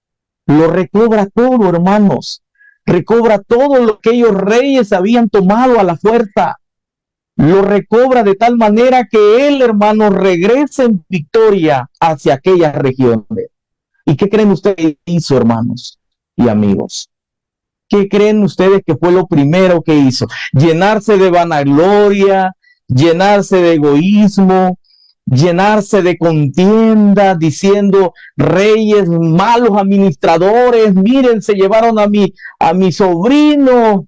Lo recobra todo, hermanos. Recobra todo lo que ellos reyes habían tomado a la fuerza. Lo recobra de tal manera que él, hermanos, regresa en victoria hacia aquellas regiones. ¿Y qué creen ustedes que hizo, hermanos y amigos? ¿Qué creen ustedes que fue lo primero que hizo? Llenarse de vanagloria, llenarse de egoísmo, llenarse de contienda, diciendo reyes, malos administradores, miren, se llevaron a mi sobrino,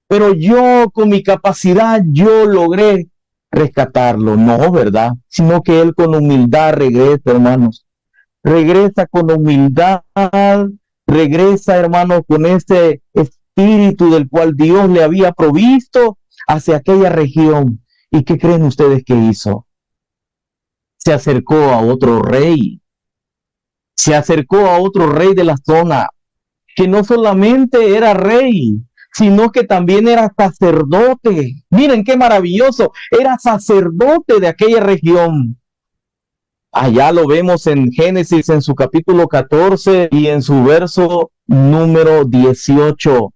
pero yo con mi capacidad, yo logré rescatarlo. No, ¿verdad? Sino que él con humildad regresa, hermanos. Regresa con humildad, regresa, hermano, con ese espíritu del cual Dios le había provisto hacia aquella región. ¿Y qué creen ustedes que hizo? Se acercó a otro rey. Se acercó a otro rey de la zona, que no solamente era rey, sino que también era sacerdote. Miren qué maravilloso, era sacerdote de aquella región. Allá lo vemos en Génesis, en su capítulo 14 y en su verso número 18.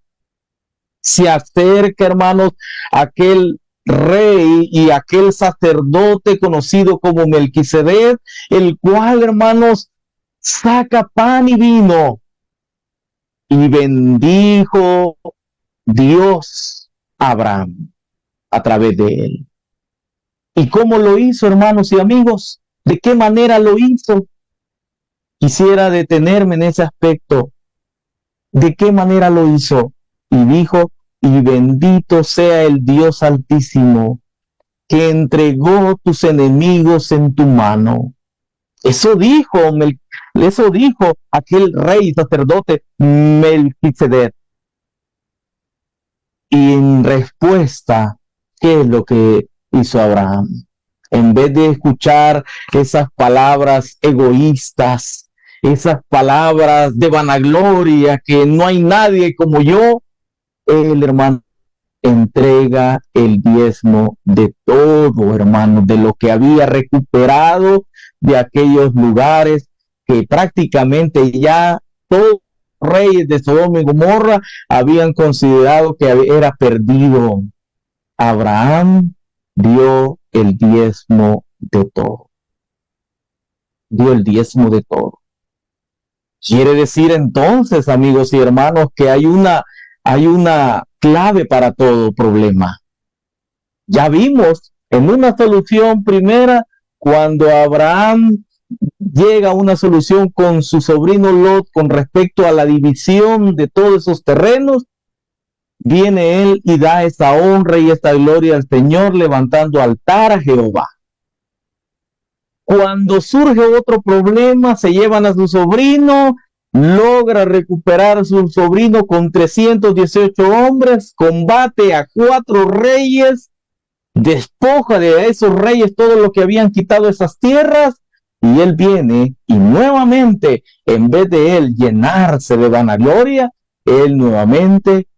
Se acerca, hermanos, aquel rey y aquel sacerdote conocido como Melquisedec, el cual, hermanos, saca pan y vino y bendijo Dios a Abraham a través de él. ¿Y cómo lo hizo, hermanos y amigos? ¿De qué manera lo hizo? Quisiera detenerme en ese aspecto. ¿De qué manera lo hizo? Y dijo, y bendito sea el Dios Altísimo, que entregó tus enemigos en tu mano. Eso dijo aquel rey sacerdote Melquisedec. Y en respuesta, ¿qué es lo que hizo Abraham? En vez de escuchar esas palabras egoístas, esas palabras de vanagloria, que no hay nadie como yo, el hermano entrega el diezmo de todo, hermano, de lo que había recuperado de aquellos lugares que prácticamente ya todos los reyes de Sodoma y Gomorra habían considerado que era perdido. Abraham dio el diezmo de todo. Dio el diezmo de todo. Quiere decir entonces, amigos y hermanos, que hay una clave para todo problema. Ya vimos en una solución primera, cuando Abraham llega a una solución con su sobrino Lot con respecto a la división de todos esos terrenos, viene él y da esa honra y esta gloria al Señor, levantando altar a Jehová. Cuando surge otro problema, se llevan a su sobrino, logra recuperar a su sobrino con 318 hombres, combate a 4 reyes, despoja de esos reyes todo lo que habían quitado esas tierras, y él viene y nuevamente, en vez de él llenarse de vanagloria, él nuevamente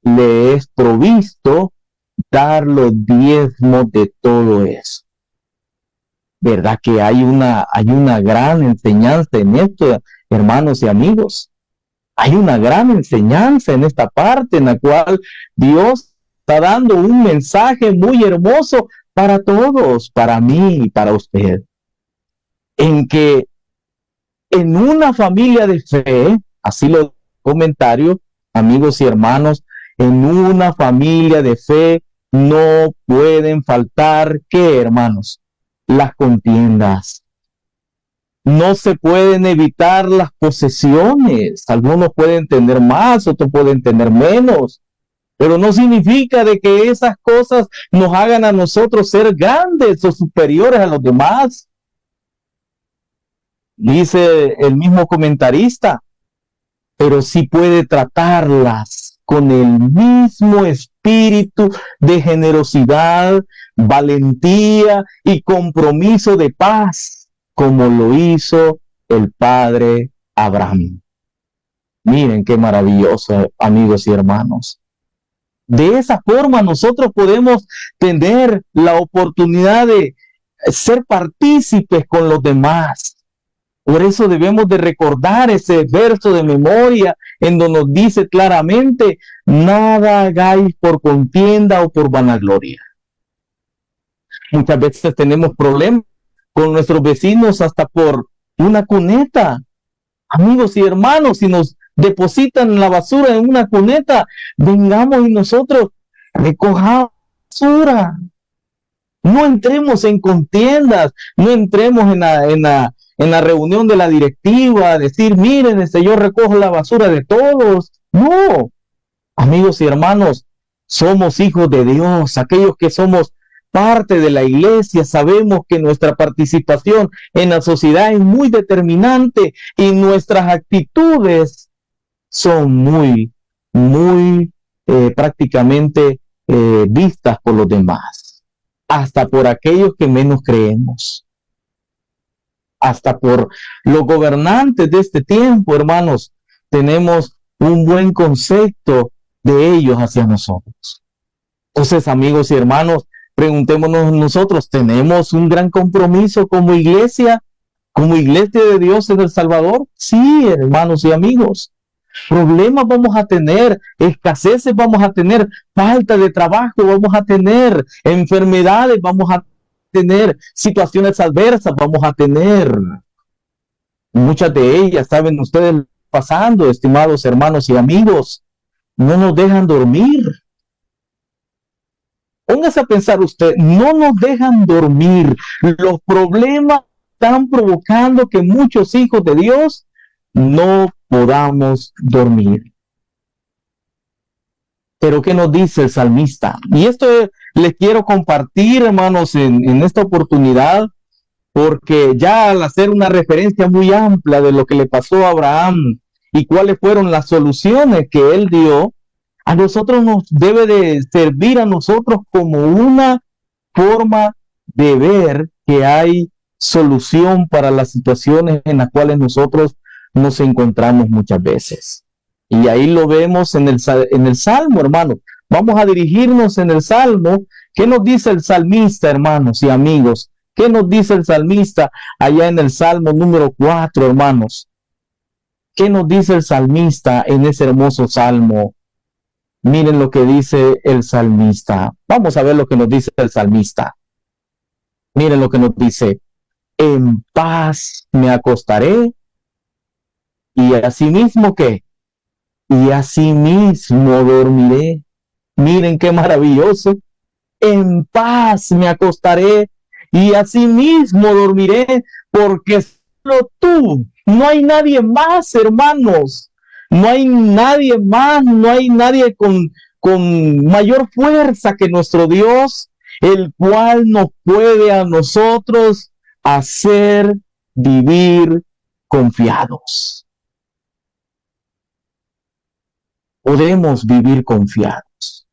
le es provisto dar los diezmos de todo eso. ¿Verdad que hay una gran enseñanza en esto, hermanos y amigos? Hay una gran enseñanza en esta parte en la cual Dios está dando un mensaje muy hermoso para todos, para mí y para usted. En que en una familia de fe, así lo comentario, amigos y hermanos, en una familia de fe no pueden faltar, ¿qué, hermanos? Las contiendas. No se pueden evitar las posesiones. Algunos pueden tener más, otros pueden tener menos. Pero no significa de que esas cosas nos hagan a nosotros ser grandes o superiores a los demás. Dice el mismo comentarista, pero sí puede tratarlas con el mismo espíritu de generosidad, valentía y compromiso de paz, como lo hizo el padre Abraham. Miren qué maravilloso, amigos y hermanos. De esa forma nosotros podemos tener la oportunidad de ser partícipes con los demás. Por eso debemos de recordar ese verso de memoria en donde nos dice claramente: nada hagáis por contienda o por vanagloria. Muchas veces tenemos problemas con nuestros vecinos hasta por una cuneta. Amigos y hermanos, si nos depositan la basura en una cuneta, vengamos y nosotros recojamos basura. No entremos en contiendas, no entremos en la reunión de la directiva, decir, miren, yo recojo la basura de todos. No, amigos y hermanos, somos hijos de Dios. Aquellos que somos parte de la iglesia sabemos que nuestra participación en la sociedad es muy determinante y nuestras actitudes son muy prácticamente vistas por los demás, hasta por aquellos que menos creemos. Hasta por los gobernantes de este tiempo, hermanos, tenemos un buen concepto de ellos hacia nosotros. Entonces, amigos y hermanos, preguntémonos nosotros, ¿tenemos un gran compromiso como iglesia de Dios en El Salvador? Sí, hermanos y amigos. Problemas vamos a tener, escaseces vamos a tener, falta de trabajo vamos a tener, enfermedades vamos a tener, situaciones adversas vamos a tener. Muchas de ellas, saben ustedes, pasando, estimados hermanos y amigos, no nos dejan dormir. Póngase a pensar usted, no nos dejan dormir. Los problemas están provocando que muchos hijos de Dios no podamos dormir. Pero ¿qué nos dice el salmista? Y esto les quiero compartir, hermanos, en esta oportunidad, porque ya al hacer una referencia muy amplia de lo que le pasó a Abraham y cuáles fueron las soluciones que él dio, a nosotros nos debe de servir a nosotros como una forma de ver que hay solución para las situaciones en las cuales nosotros nos encontramos muchas veces. Y ahí lo vemos en el Salmo, hermanos. Vamos a dirigirnos en el Salmo. ¿Qué nos dice el salmista, hermanos y amigos? ¿Qué nos dice el salmista allá en el Salmo número 4, hermanos? ¿Qué nos dice el salmista en ese hermoso salmo? Miren lo que dice el salmista. Vamos a ver lo que nos dice el salmista. Miren lo que nos dice. En paz me acostaré y asimismo ¿qué? Y asimismo dormiré. Miren qué maravilloso. En paz me acostaré y asimismo dormiré, porque solo tú, no hay nadie más, hermanos. No hay nadie más, no hay nadie con mayor fuerza que nuestro Dios, el cual nos puede a nosotros hacer vivir confiados. Podemos vivir confiados.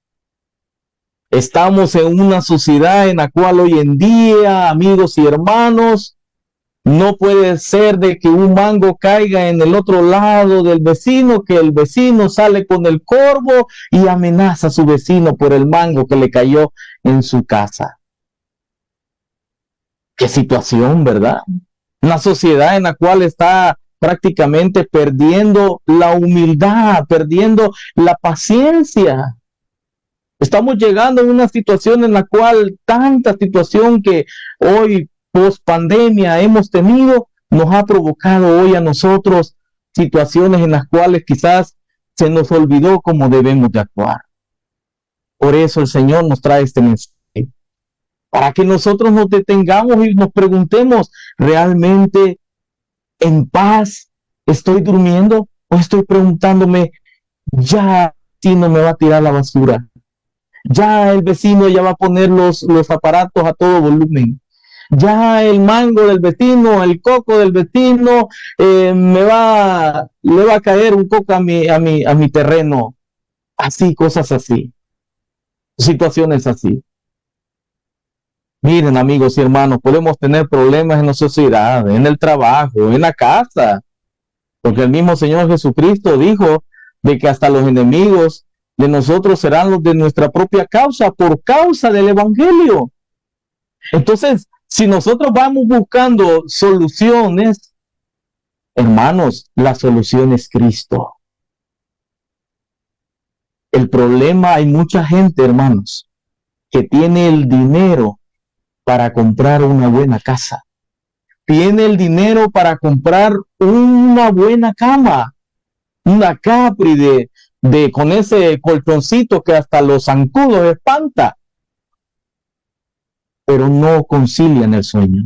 Estamos en una sociedad en la cual hoy en día, amigos y hermanos, no puede ser de que un mango caiga en el otro lado del vecino, que el vecino sale con el corvo y amenaza a su vecino por el mango que le cayó en su casa. Qué situación, ¿verdad? Una sociedad en la cual está prácticamente perdiendo la humildad, perdiendo la paciencia. Estamos llegando a una situación en la cual tanta situación que hoy post pandemia hemos tenido nos ha provocado hoy a nosotros situaciones en las cuales quizás se nos olvidó cómo debemos de actuar. Por eso el Señor nos trae este mensaje, para que nosotros nos detengamos y nos preguntemos, ¿realmente en paz estoy durmiendo o estoy preguntándome, ya si no me va a tirar la basura? Ya el vecino ya va a poner los aparatos a todo volumen. Ya el mango del vecino, el coco del vecino, le va a caer un coco a mi terreno. Así, cosas así. Situaciones así. Miren, amigos y hermanos, podemos tener problemas en la sociedad, en el trabajo, en la casa. Porque el mismo Señor Jesucristo dijo de que hasta los enemigos de nosotros serán los de nuestra propia causa, por causa del Evangelio. Entonces, si nosotros vamos buscando soluciones, hermanos, la solución es Cristo. El problema, hay mucha gente, hermanos, que tiene el dinero para comprar una buena casa. Tiene el dinero para comprar una buena cama, una Capri con ese colchoncito que hasta los zancudos espanta, pero no concilian el sueño.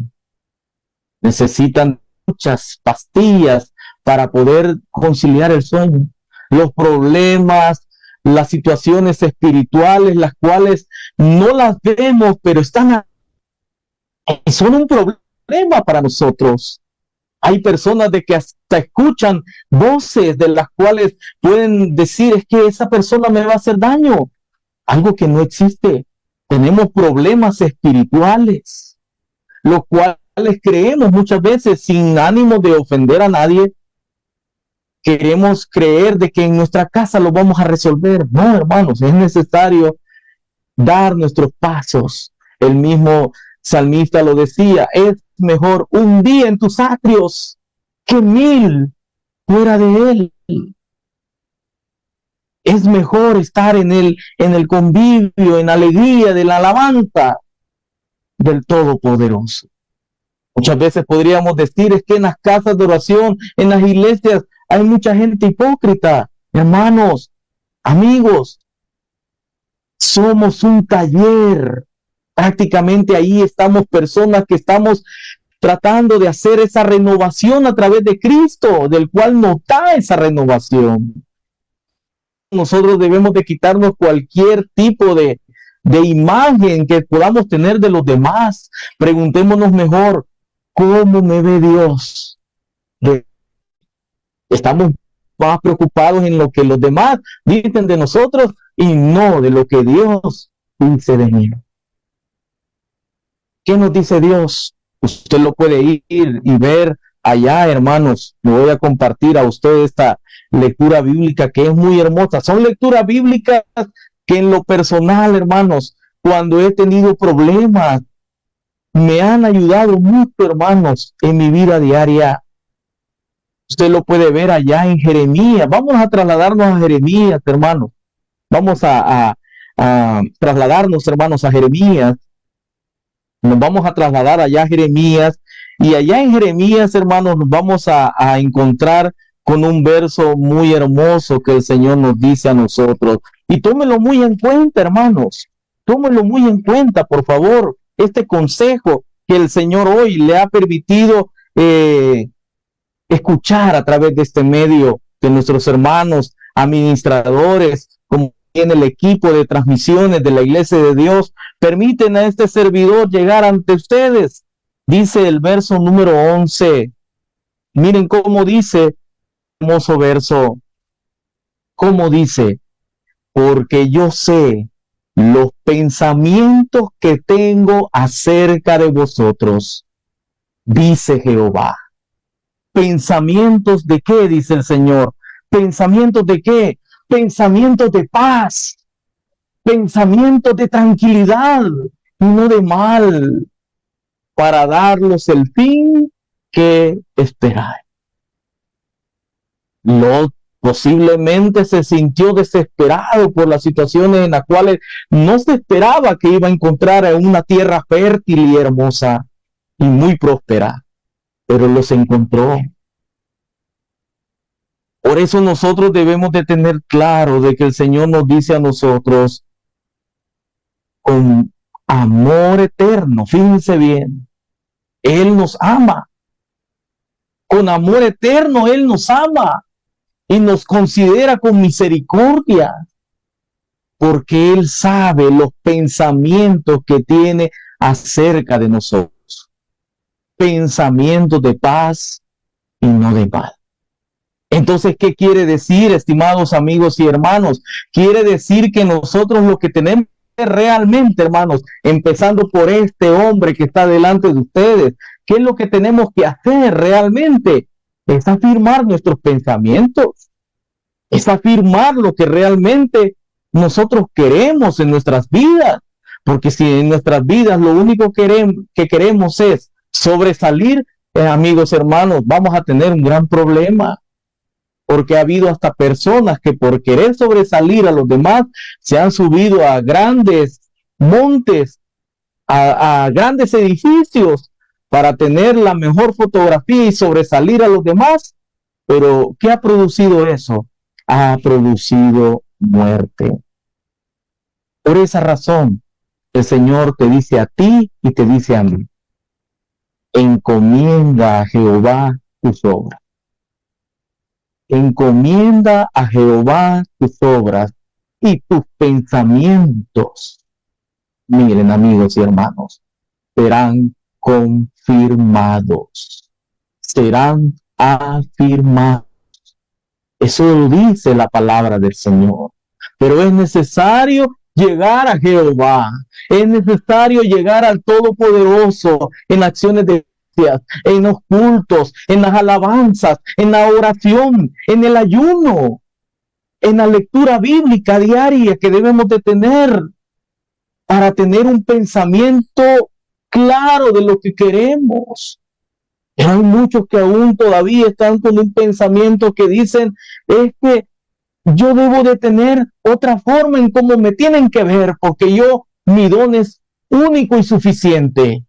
Necesitan muchas pastillas para poder conciliar el sueño. Los problemas, las situaciones espirituales, las cuales no las vemos, pero están ahí, son un problema para nosotros. Hay personas de que hasta escuchan voces de las cuales pueden decir, es que esa persona me va a hacer daño. Algo que no existe. Tenemos problemas espirituales, los cuales creemos muchas veces sin ánimo de ofender a nadie. Queremos creer de que en nuestra casa lo vamos a resolver. No, hermanos, es necesario dar nuestros pasos. El mismo salmista lo decía, es mejor un día en tus atrios que 1000 fuera de él. Es mejor estar en el convivio, en alegría, de la alabanza del Todopoderoso. Muchas veces podríamos decir, es que en las casas de oración, en las iglesias, hay mucha gente hipócrita. Hermanos, amigos, somos un taller. Prácticamente ahí estamos personas que estamos tratando de hacer esa renovación a través de Cristo, del cual nos da esa renovación. Nosotros debemos de quitarnos cualquier tipo de imagen que podamos tener de los demás. Preguntémonos mejor, ¿cómo me ve Dios? Estamos más preocupados en lo que los demás dicen de nosotros y no de lo que Dios dice de mí. ¿Qué nos dice Dios? Usted lo puede ir y ver allá, hermanos. Le voy a compartir a usted esta lectura bíblica que es muy hermosa. Son lecturas bíblicas que en lo personal, hermanos, cuando he tenido problemas, me han ayudado mucho, hermanos, en mi vida diaria. Usted lo puede ver allá en Jeremías. Vamos a trasladarnos a Jeremías, hermanos. Vamos a trasladarnos, hermanos, a Jeremías. Nos vamos a trasladar allá a Jeremías. Y allá en Jeremías, hermanos, nos vamos a encontrar con un verso muy hermoso que el Señor nos dice a nosotros. Y tómelo muy en cuenta, hermanos. Tómelo muy en cuenta, por favor. Este consejo que el Señor hoy le ha permitido escuchar a través de este medio, de nuestros hermanos administradores, como en el equipo de transmisiones de la Iglesia de Dios, permiten a este servidor llegar ante ustedes. Dice el verso número 11. Miren cómo dice, hermoso verso, cómo dice: porque yo sé los pensamientos que tengo acerca de vosotros, dice Jehová. ¿Pensamientos de qué? Dice el Señor. ¿Pensamientos de qué? Pensamientos de paz, pensamientos de tranquilidad y no de mal, para darlos el fin que esperáis. Lot posiblemente se sintió desesperado por las situaciones en las cuales no se esperaba que iba a encontrar una tierra fértil y hermosa y muy próspera, pero los encontró. Por eso nosotros debemos de tener claro de que el Señor nos dice a nosotros con amor eterno, fíjense bien, Él nos ama. Con amor eterno Él nos ama y nos considera con misericordia, porque Él sabe los pensamientos que tiene acerca de nosotros. Pensamientos de paz y no de mal. Entonces, ¿qué quiere decir, estimados amigos y hermanos? Quiere decir que nosotros lo que tenemos realmente, hermanos, empezando por este hombre que está delante de ustedes, ¿qué es lo que tenemos que hacer realmente? Es afirmar nuestros pensamientos, es afirmar lo que realmente nosotros queremos en nuestras vidas, porque si en nuestras vidas lo único que queremos es sobresalir, amigos, hermanos, vamos a tener un gran problema. Porque ha habido hasta personas que por querer sobresalir a los demás se han subido a grandes montes, a grandes edificios para tener la mejor fotografía y sobresalir a los demás. Pero ¿qué ha producido eso? Ha producido muerte. Por esa razón, el Señor te dice a ti y te dice a mí: encomienda a Jehová tus obras. Encomienda a Jehová tus obras y tus pensamientos, miren, amigos y hermanos, serán confirmados, serán afirmados. Eso lo dice la palabra del Señor. Pero es necesario llegar a Jehová, es necesario llegar al Todopoderoso en acciones de en los cultos, en las alabanzas, en la oración, en el ayuno, en la lectura bíblica diaria que debemos de tener para tener un pensamiento claro de lo que queremos. Pero hay muchos que aún todavía están con un pensamiento que dicen: es que yo debo de tener otra forma en cómo me tienen que ver, porque mi don es único y suficiente.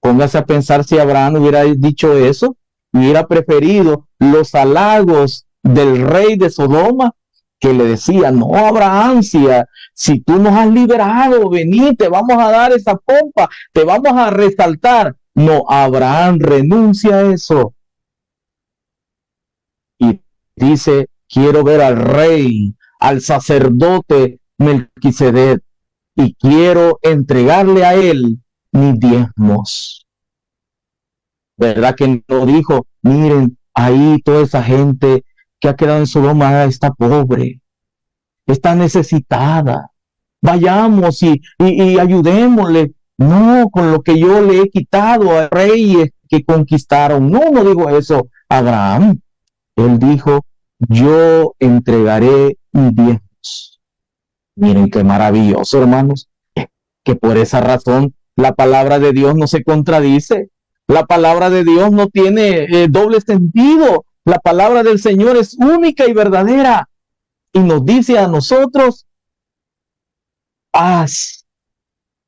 Póngase a pensar si Abraham hubiera dicho eso, hubiera preferido los halagos del rey de Sodoma, que le decía: no, Abraham, si tú nos has liberado, vení, te vamos a dar esa pompa, te vamos a resaltar. No, Abraham renuncia a eso y dice: quiero ver al rey, al sacerdote Melquisedec, y quiero entregarle a él mis diezmos. ¿Verdad que no dijo: miren, ahí toda esa gente que ha quedado en Sodoma está pobre, está necesitada, vayamos y ayudémosle, no con lo que yo le he quitado a reyes que conquistaron. No, no digo eso Abraham. Él dijo, yo entregaré mis diezmos. Miren qué maravilloso, hermanos, que por esa razón la palabra de Dios no se contradice. La palabra de Dios no tiene doble sentido. La palabra del Señor es única y verdadera. Y nos dice a nosotros, haz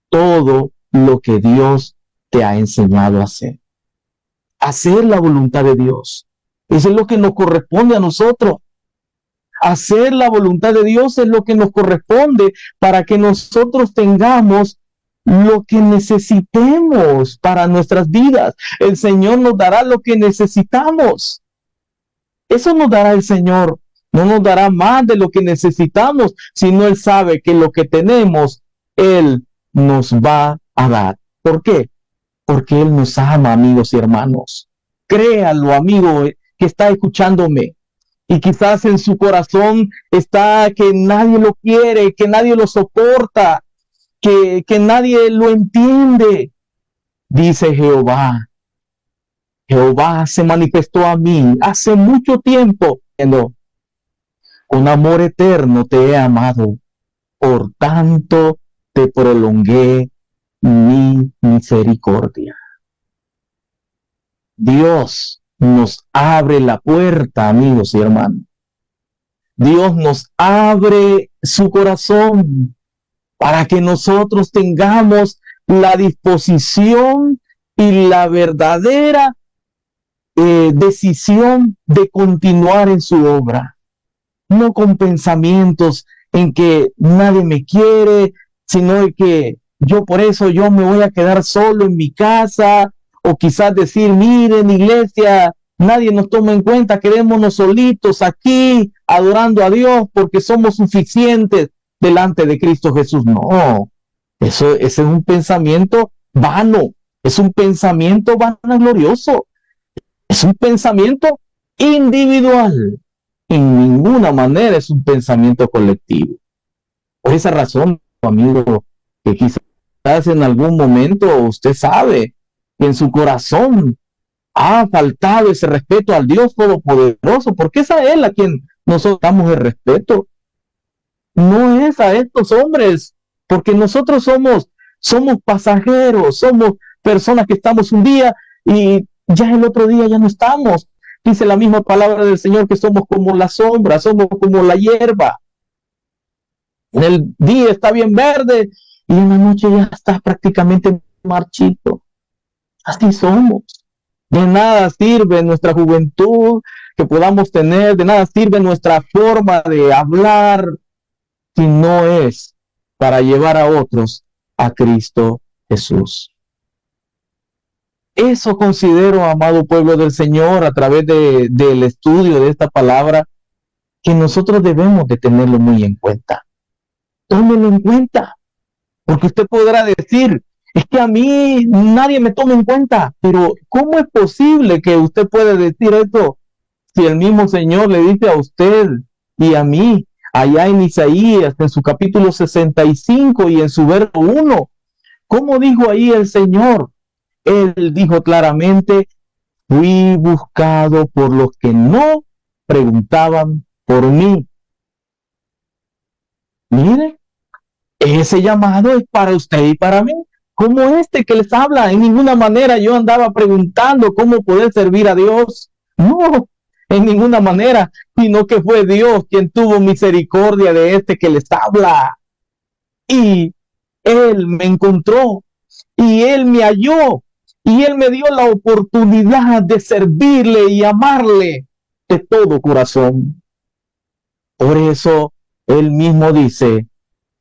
todo lo que Dios te ha enseñado a hacer. Hacer la voluntad de Dios. Eso es lo que nos corresponde a nosotros. Hacer la voluntad de Dios es lo que nos corresponde para que nosotros tengamos lo que necesitemos para nuestras vidas. El Señor nos dará lo que necesitamos. Eso nos dará el Señor. No nos dará más de lo que necesitamos, sino Él sabe que lo que tenemos, Él nos va a dar. ¿Por qué? Porque Él nos ama, amigos y hermanos. Créalo, amigo, que está escuchándome. Y quizás en su corazón está que nadie lo quiere, que nadie lo soporta, que nadie lo entiende. Dice Jehová, Jehová se manifestó a mí hace mucho tiempo. Con amor eterno te he amado, por tanto te prolongué mi misericordia. Dios nos abre la puerta, amigos y hermanos. Dios nos abre su corazón para que nosotros tengamos la disposición y la verdadera decisión de continuar en su obra. No con pensamientos en que nadie me quiere, sino que yo por eso yo me voy a quedar solo en mi casa, o quizás decir, miren, iglesia, nadie nos toma en cuenta, quedémonos solitos aquí adorando a Dios porque somos suficientes delante de Cristo Jesús. No, ese es un pensamiento vano, es un pensamiento vanaglorioso, es un pensamiento individual. En ninguna manera es un pensamiento colectivo. Por esa razón, amigo, que quizás en algún momento usted sabe que en su corazón ha faltado ese respeto al Dios Todopoderoso, porque es a Él a quien nosotros damos el respeto. No es a estos hombres, porque nosotros somos pasajeros, somos personas que estamos un día y ya el otro día ya no estamos. Dice la misma palabra del Señor que somos como la sombra, somos como la hierba. En el día está bien verde y en la noche ya está prácticamente marchito. Así somos. De nada sirve nuestra juventud que podamos tener, de nada sirve nuestra forma de hablar, si no es para llevar a otros a Cristo Jesús. Eso considero, amado pueblo del Señor, a través del estudio de esta palabra, que nosotros debemos de tenerlo muy en cuenta. Tómenlo en cuenta, porque usted podrá decir, es que a mí nadie me toma en cuenta, pero ¿cómo es posible que usted pueda decir esto si el mismo Señor le dice a usted y a mí, allá en Isaías, en su capítulo 65 y en su verso 1, ¿cómo dijo ahí el Señor? Él dijo claramente, fui buscado por los que no preguntaban por mí. Mire, ese llamado es para usted y para mí. Como este que les habla, en ninguna manera yo andaba preguntando cómo poder servir a Dios. No, en ninguna manera, sino que fue Dios quien tuvo misericordia de este que les habla. Y Él me encontró, y Él me halló, y Él me dio la oportunidad de servirle y amarle de todo corazón. Por eso Él mismo dice,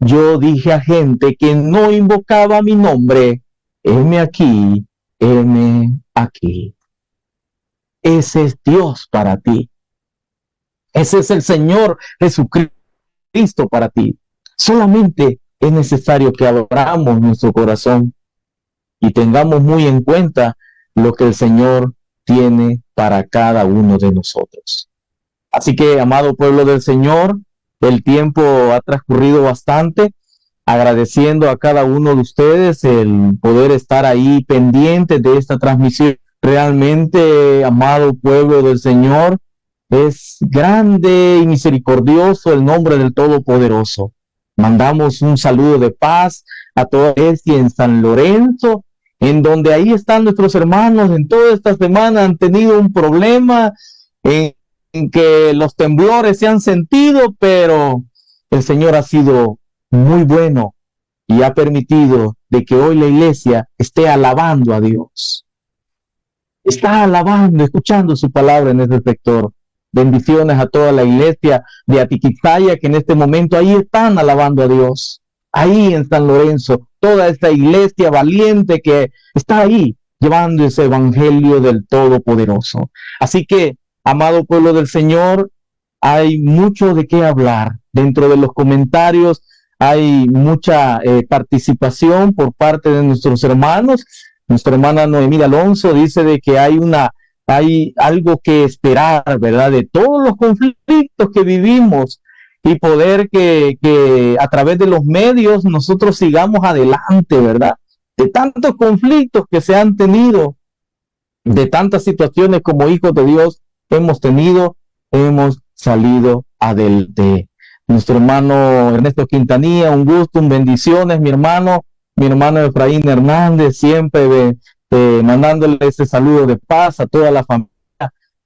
yo dije a gente que no invocaba mi nombre, heme aquí, heme aquí. Ese es Dios para ti. Ese es el Señor Jesucristo para ti. Solamente es necesario que abramos nuestro corazón y tengamos muy en cuenta lo que el Señor tiene para cada uno de nosotros. Así que, amado pueblo del Señor, el tiempo ha transcurrido bastante. agradeciendo a cada uno de ustedes el poder estar ahí pendientes de esta transmisión. Realmente, amado pueblo del Señor, es grande y misericordioso el nombre del Todopoderoso. Mandamos un saludo de paz a toda Iglesia en San Lorenzo, en donde ahí están nuestros hermanos. En toda esta semana han tenido un problema en que los temblores se han sentido, pero el Señor ha sido muy bueno y ha permitido de que hoy la iglesia esté alabando a Dios. Está alabando, escuchando su palabra en ese sector. Bendiciones a toda la iglesia de Atiquizaya que en este momento ahí están alabando a Dios. Ahí en San Lorenzo, toda esta iglesia valiente que está ahí llevando ese evangelio del Todopoderoso. Así que, amado pueblo del Señor, hay mucho de qué hablar. Dentro de los comentarios hay mucha participación por parte de nuestros hermanos. Nuestra hermana Noemí Alonso dice de que hay algo que esperar, ¿verdad? De todos los conflictos que vivimos y poder que a través de los medios nosotros sigamos adelante, ¿verdad? De tantos conflictos que se han tenido, de tantas situaciones como hijos de Dios hemos tenido, hemos salido adelante. Nuestro hermano Ernesto Quintanilla, un gusto, bendiciones, mi hermano Efraín Hernández, siempre mandándole ese saludo de paz a toda la familia,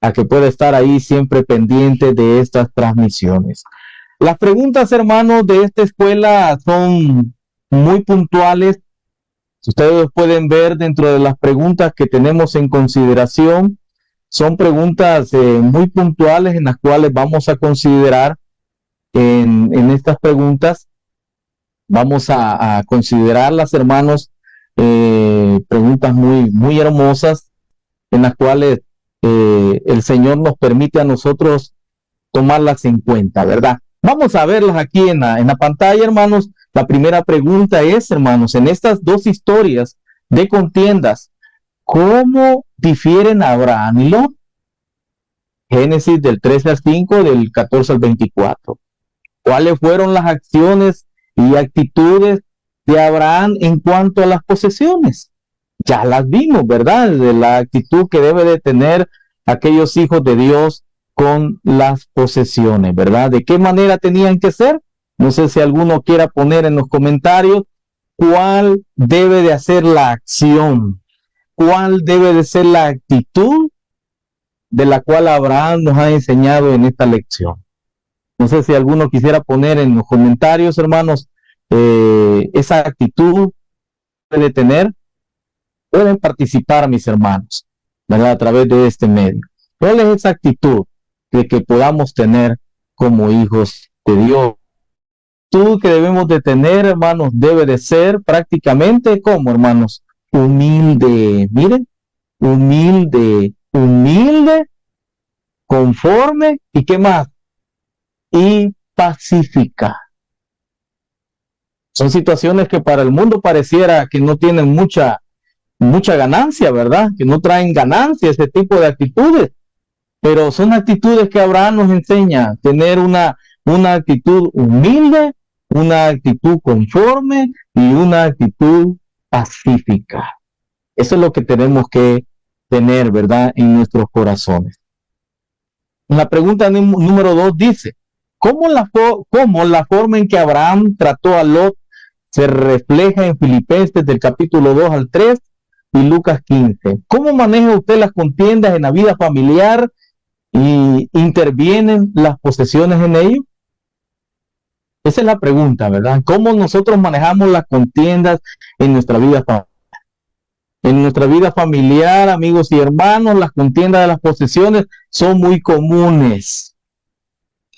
a que pueda estar ahí siempre pendiente de estas transmisiones. Las preguntas, hermanos, de esta escuela son muy puntuales. Ustedes pueden ver dentro de las preguntas que tenemos en consideración, son preguntas muy puntuales en las cuales vamos a considerar en estas preguntas. Vamos a considerarlas, hermanos, preguntas muy hermosas en las cuales el Señor nos permite a nosotros tomarlas en cuenta, ¿verdad? Vamos a verlas aquí en la pantalla, hermanos. La primera pregunta es, hermanos, en estas dos historias de contiendas, ¿cómo difieren Abraham y Lot? Génesis del 13 al 5, del 14 al 24. ¿Cuáles fueron las acciones y actitudes de Abraham en cuanto a las posesiones? Ya las vimos, ¿verdad? De la actitud que debe de tener aquellos hijos de Dios con las posesiones, ¿verdad? ¿De qué manera tenían que ser? No sé si alguno quiera poner en los comentarios cuál debe de hacer la acción, cuál debe de ser la actitud de la cual Abraham nos ha enseñado en esta lección. No sé si alguno quisiera poner en los comentarios, hermanos, esa actitud debe tener. Pueden participar, mis hermanos, ¿verdad? A través de este medio. ¿Cuál es esa actitud que podamos tener como hijos de Dios? La actitud que debemos de tener, hermanos, debe de ser prácticamente como, hermanos, humilde. Miren, humilde, conforme, ¿y qué más? Y pacífica. Son situaciones que para el mundo pareciera que no tienen mucha ganancia, ¿verdad? Que no traen ganancia ese tipo de actitudes, pero son actitudes que Abraham nos enseña, tener una actitud humilde, una actitud conforme y una actitud pacífica. Eso es lo que tenemos que tener, ¿verdad? En nuestros corazones. La pregunta número 2 dice, ¿cómo la forma en que Abraham trató a Lot se refleja en Filipenses del capítulo 2 al 3 y Lucas 15? ¿Cómo maneja usted las contiendas en la vida familiar y intervienen las posesiones en ello? Esa es la pregunta, ¿verdad? ¿Cómo nosotros manejamos las contiendas en nuestra vida familiar? En nuestra vida familiar, amigos y hermanos, las contiendas de las posesiones son muy comunes.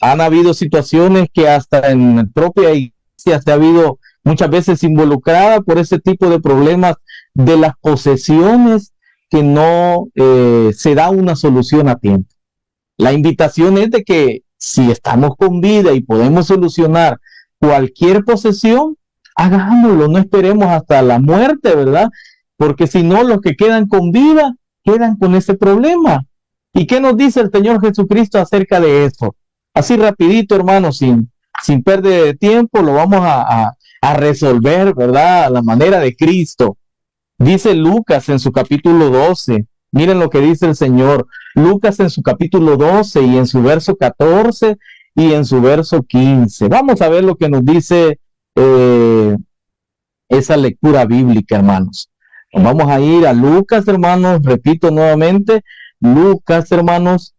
Han habido situaciones que hasta en la propia iglesia se ha habido muchas veces involucrada por ese tipo de problemas de las posesiones que no se da una solución a tiempo. La invitación es de que si estamos con vida y podemos solucionar cualquier posesión, hagámoslo, no esperemos hasta la muerte, ¿verdad? Porque si no, los que quedan con vida quedan con ese problema. ¿Y qué nos dice el Señor Jesucristo acerca de eso? Así rapidito, hermanos, sin pérdida de tiempo, lo vamos a a resolver, ¿verdad? A la manera de Cristo. Dice Lucas en su capítulo 12, miren lo que dice el Señor. Lucas en su capítulo 12 y en su verso 14 y en su verso 15. Vamos a ver lo que nos dice esa lectura bíblica, hermanos. Vamos a ir a Lucas, hermanos, repito nuevamente, Lucas, hermanos,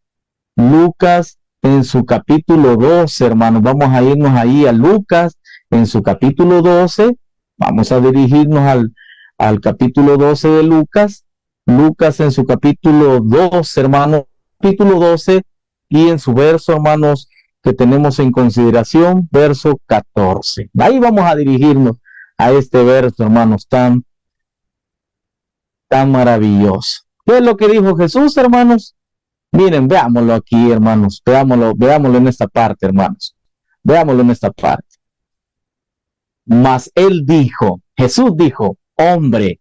Lucas en su capítulo 12, hermanos. Vamos a irnos ahí a Lucas en su capítulo 12. Vamos a dirigirnos al capítulo 12 de Lucas. Lucas en su capítulo 12, hermanos, capítulo 12 y en su verso, hermanos, que tenemos en consideración, verso 14. Ahí vamos a dirigirnos a este verso, hermanos, tan maravilloso. ¿Qué es lo que dijo Jesús, hermanos? Miren, veámoslo aquí, hermanos, veámoslo en esta parte, hermanos. Veámoslo en esta parte. Mas él dijo, Jesús dijo, hombre,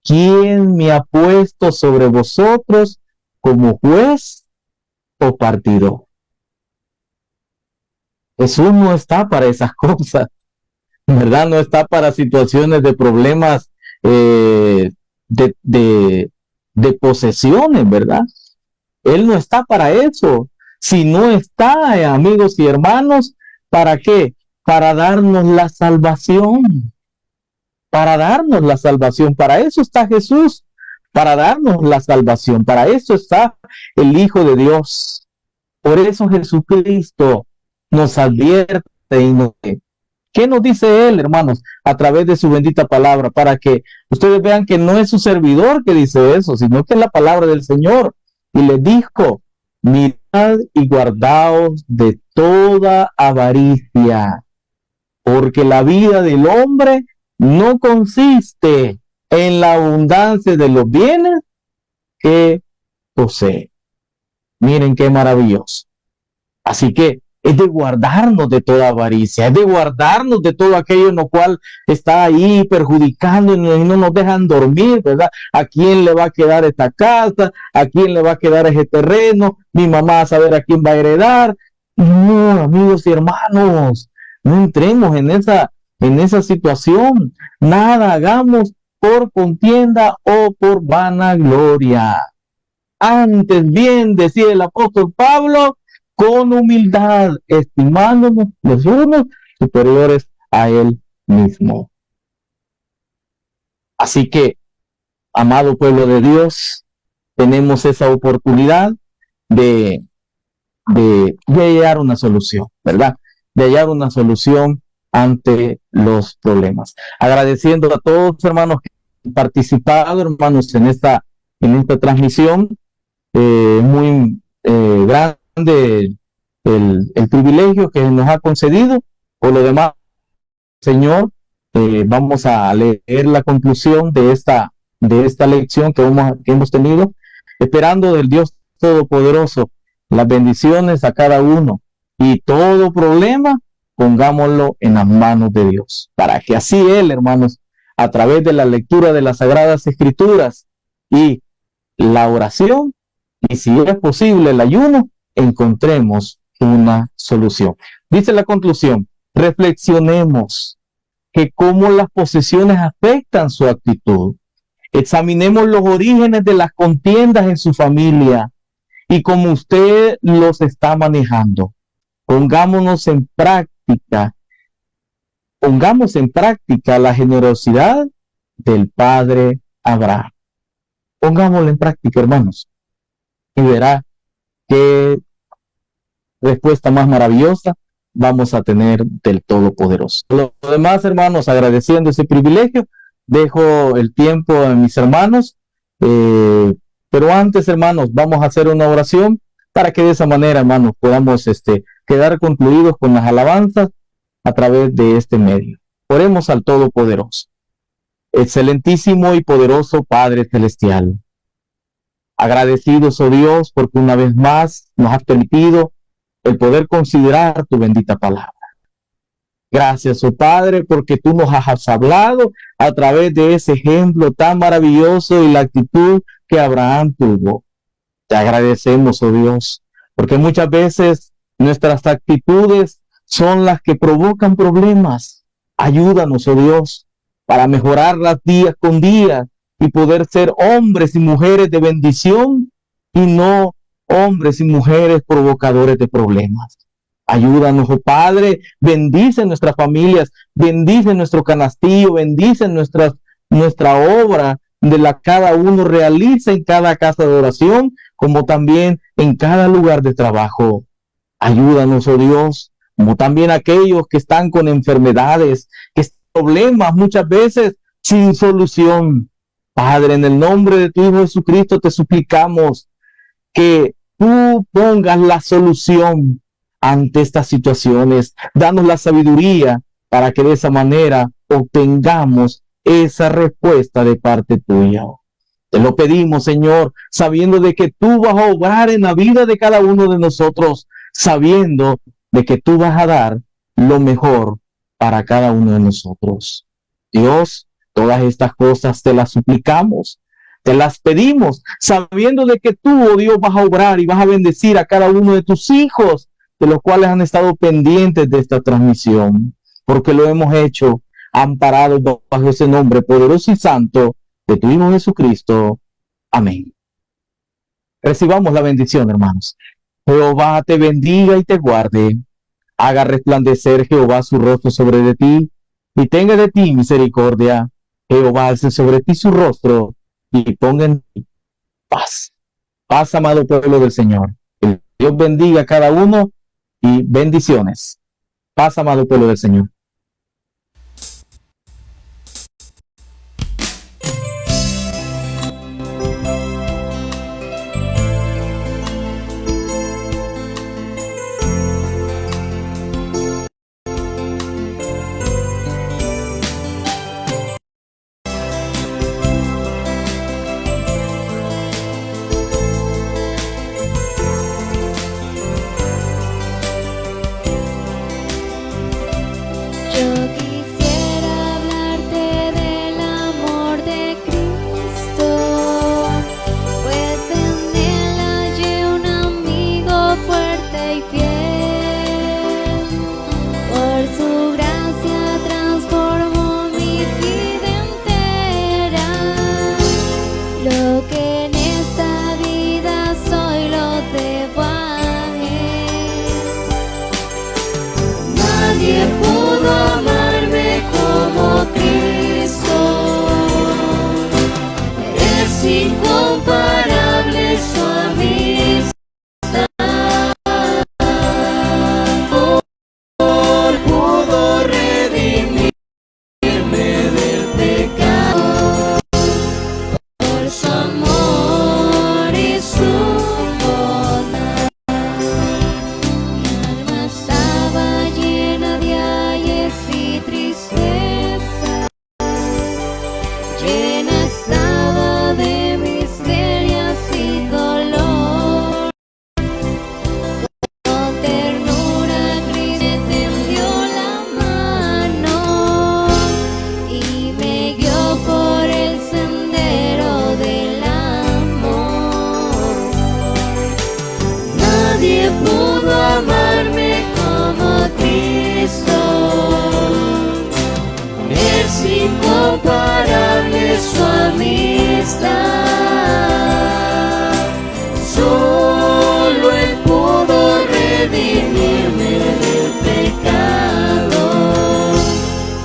¿quién me ha puesto sobre vosotros como juez o partidor? Jesús no está para esas cosas, ¿verdad? No está para situaciones de problemas de posesiones, ¿verdad? Él no está para eso. Si no está, amigos y hermanos, ¿para qué? Para darnos la salvación. Para darnos la salvación. Para eso está Jesús. Para darnos la salvación. Para eso está el Hijo de Dios. Por eso Jesucristo nos advierte y nos... ¿Qué nos dice Él, hermanos? A través de su bendita palabra, para que ustedes vean que no es su servidor que dice eso, sino que es la palabra del Señor. Y les dijo, mirad y guardaos de toda avaricia, porque la vida del hombre no consiste en la abundancia de los bienes que posee. Miren qué maravilloso. Así que es de guardarnos de toda avaricia, es de guardarnos de todo aquello en lo cual está ahí perjudicándonos y no nos dejan dormir, ¿verdad? ¿A quién le va a quedar esta casa? ¿A quién le va a quedar ese terreno? Mi mamá a saber a quién va a heredar. No, amigos y hermanos, no entremos en esa situación. Nada hagamos por contienda o por vanagloria. Antes bien, decía el apóstol Pablo, con humildad, estimándonos los unos superiores a él mismo. Así que, amado pueblo de Dios, tenemos esa oportunidad de hallar una solución, ¿verdad? De hallar una solución ante los problemas. Agradeciendo a todos, hermanos, que han participado, hermanos, en esta transmisión, muy grande el privilegio que nos ha concedido. Por lo demás, Señor, vamos a leer la conclusión de esta lección que hemos tenido, esperando del Dios Todopoderoso las bendiciones a cada uno, y todo problema pongámoslo en las manos de Dios, para que así Él, hermanos, a través de la lectura de las Sagradas Escrituras y la oración, y si es posible el ayuno, encontremos una solución. Dice la conclusión, reflexionemos que cómo las posesiones afectan su actitud. Examinemos los orígenes de las contiendas en su familia y cómo usted los está manejando. Pongamos en práctica la generosidad del Padre Abraham. Pongámoslo en práctica, hermanos, y verá qué respuesta más maravillosa vamos a tener del Todopoderoso. Lo demás, hermanos, agradeciendo ese privilegio, dejo el tiempo a mis hermanos, pero antes, hermanos, vamos a hacer una oración para que de esa manera, hermanos, podamos quedar concluidos con las alabanzas a través de este medio. Oremos al Todopoderoso. Excelentísimo y poderoso Padre Celestial, agradecidos, oh Dios, porque una vez más nos has permitido el poder considerar tu bendita palabra. Gracias, oh Padre, porque tú nos has hablado a través de ese ejemplo tan maravilloso y la actitud que Abraham tuvo. Te agradecemos, oh Dios, porque muchas veces nuestras actitudes son las que provocan problemas. Ayúdanos, oh Dios, para mejorarlas día con día y poder ser hombres y mujeres de bendición y no hombres y mujeres provocadores de problemas. Ayúdanos, oh Padre, bendice nuestras familias, bendice nuestro canastillo, bendice nuestra obra de la cada uno realiza en cada casa de oración, como también en cada lugar de trabajo. Ayúdanos, oh Dios, como también aquellos que están con enfermedades, que problemas muchas veces sin solución. Padre, en el nombre de tu Hijo Jesucristo te suplicamos que tú pongas la solución ante estas situaciones. Danos la sabiduría para que de esa manera obtengamos esa respuesta de parte tuya. Te lo pedimos, Señor, sabiendo de que tú vas a obrar en la vida de cada uno de nosotros, sabiendo de que tú vas a dar lo mejor para cada uno de nosotros. Dios, todas estas cosas te las suplicamos, te las pedimos, sabiendo de que tú, oh Dios, vas a obrar y vas a bendecir a cada uno de tus hijos, de los cuales han estado pendientes de esta transmisión, porque lo hemos hecho amparados bajo ese nombre poderoso y santo de tu Hijo Jesucristo. Amén. Recibamos la bendición, hermanos. Jehová te bendiga y te guarde. Haga resplandecer Jehová su rostro sobre de ti y tenga de ti misericordia. Jehová alce sobre ti su rostro y ponga en ti paz. Paz, amado pueblo del Señor. Que Dios bendiga a cada uno y bendiciones. Paz, amado pueblo del Señor.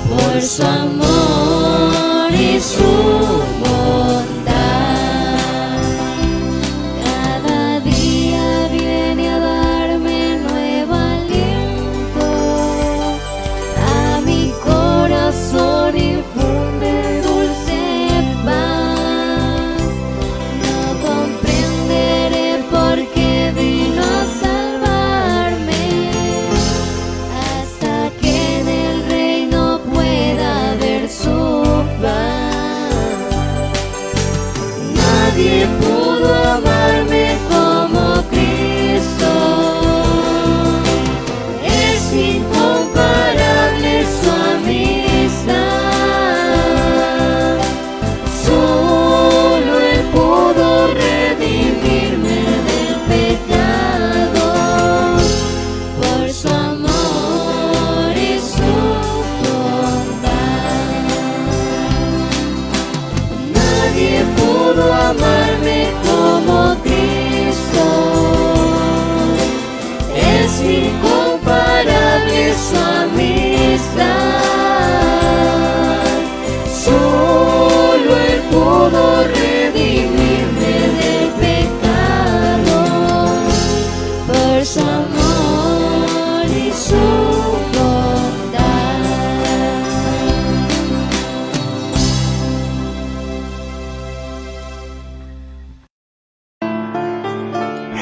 Por su amor y su bondad.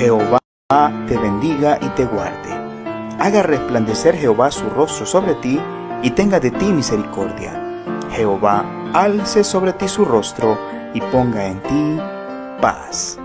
Jehová te bendiga y te guarde. Haga resplandecer Jehová su rostro sobre ti y tenga de ti misericordia. Jehová alce sobre ti su rostro y ponga en ti paz.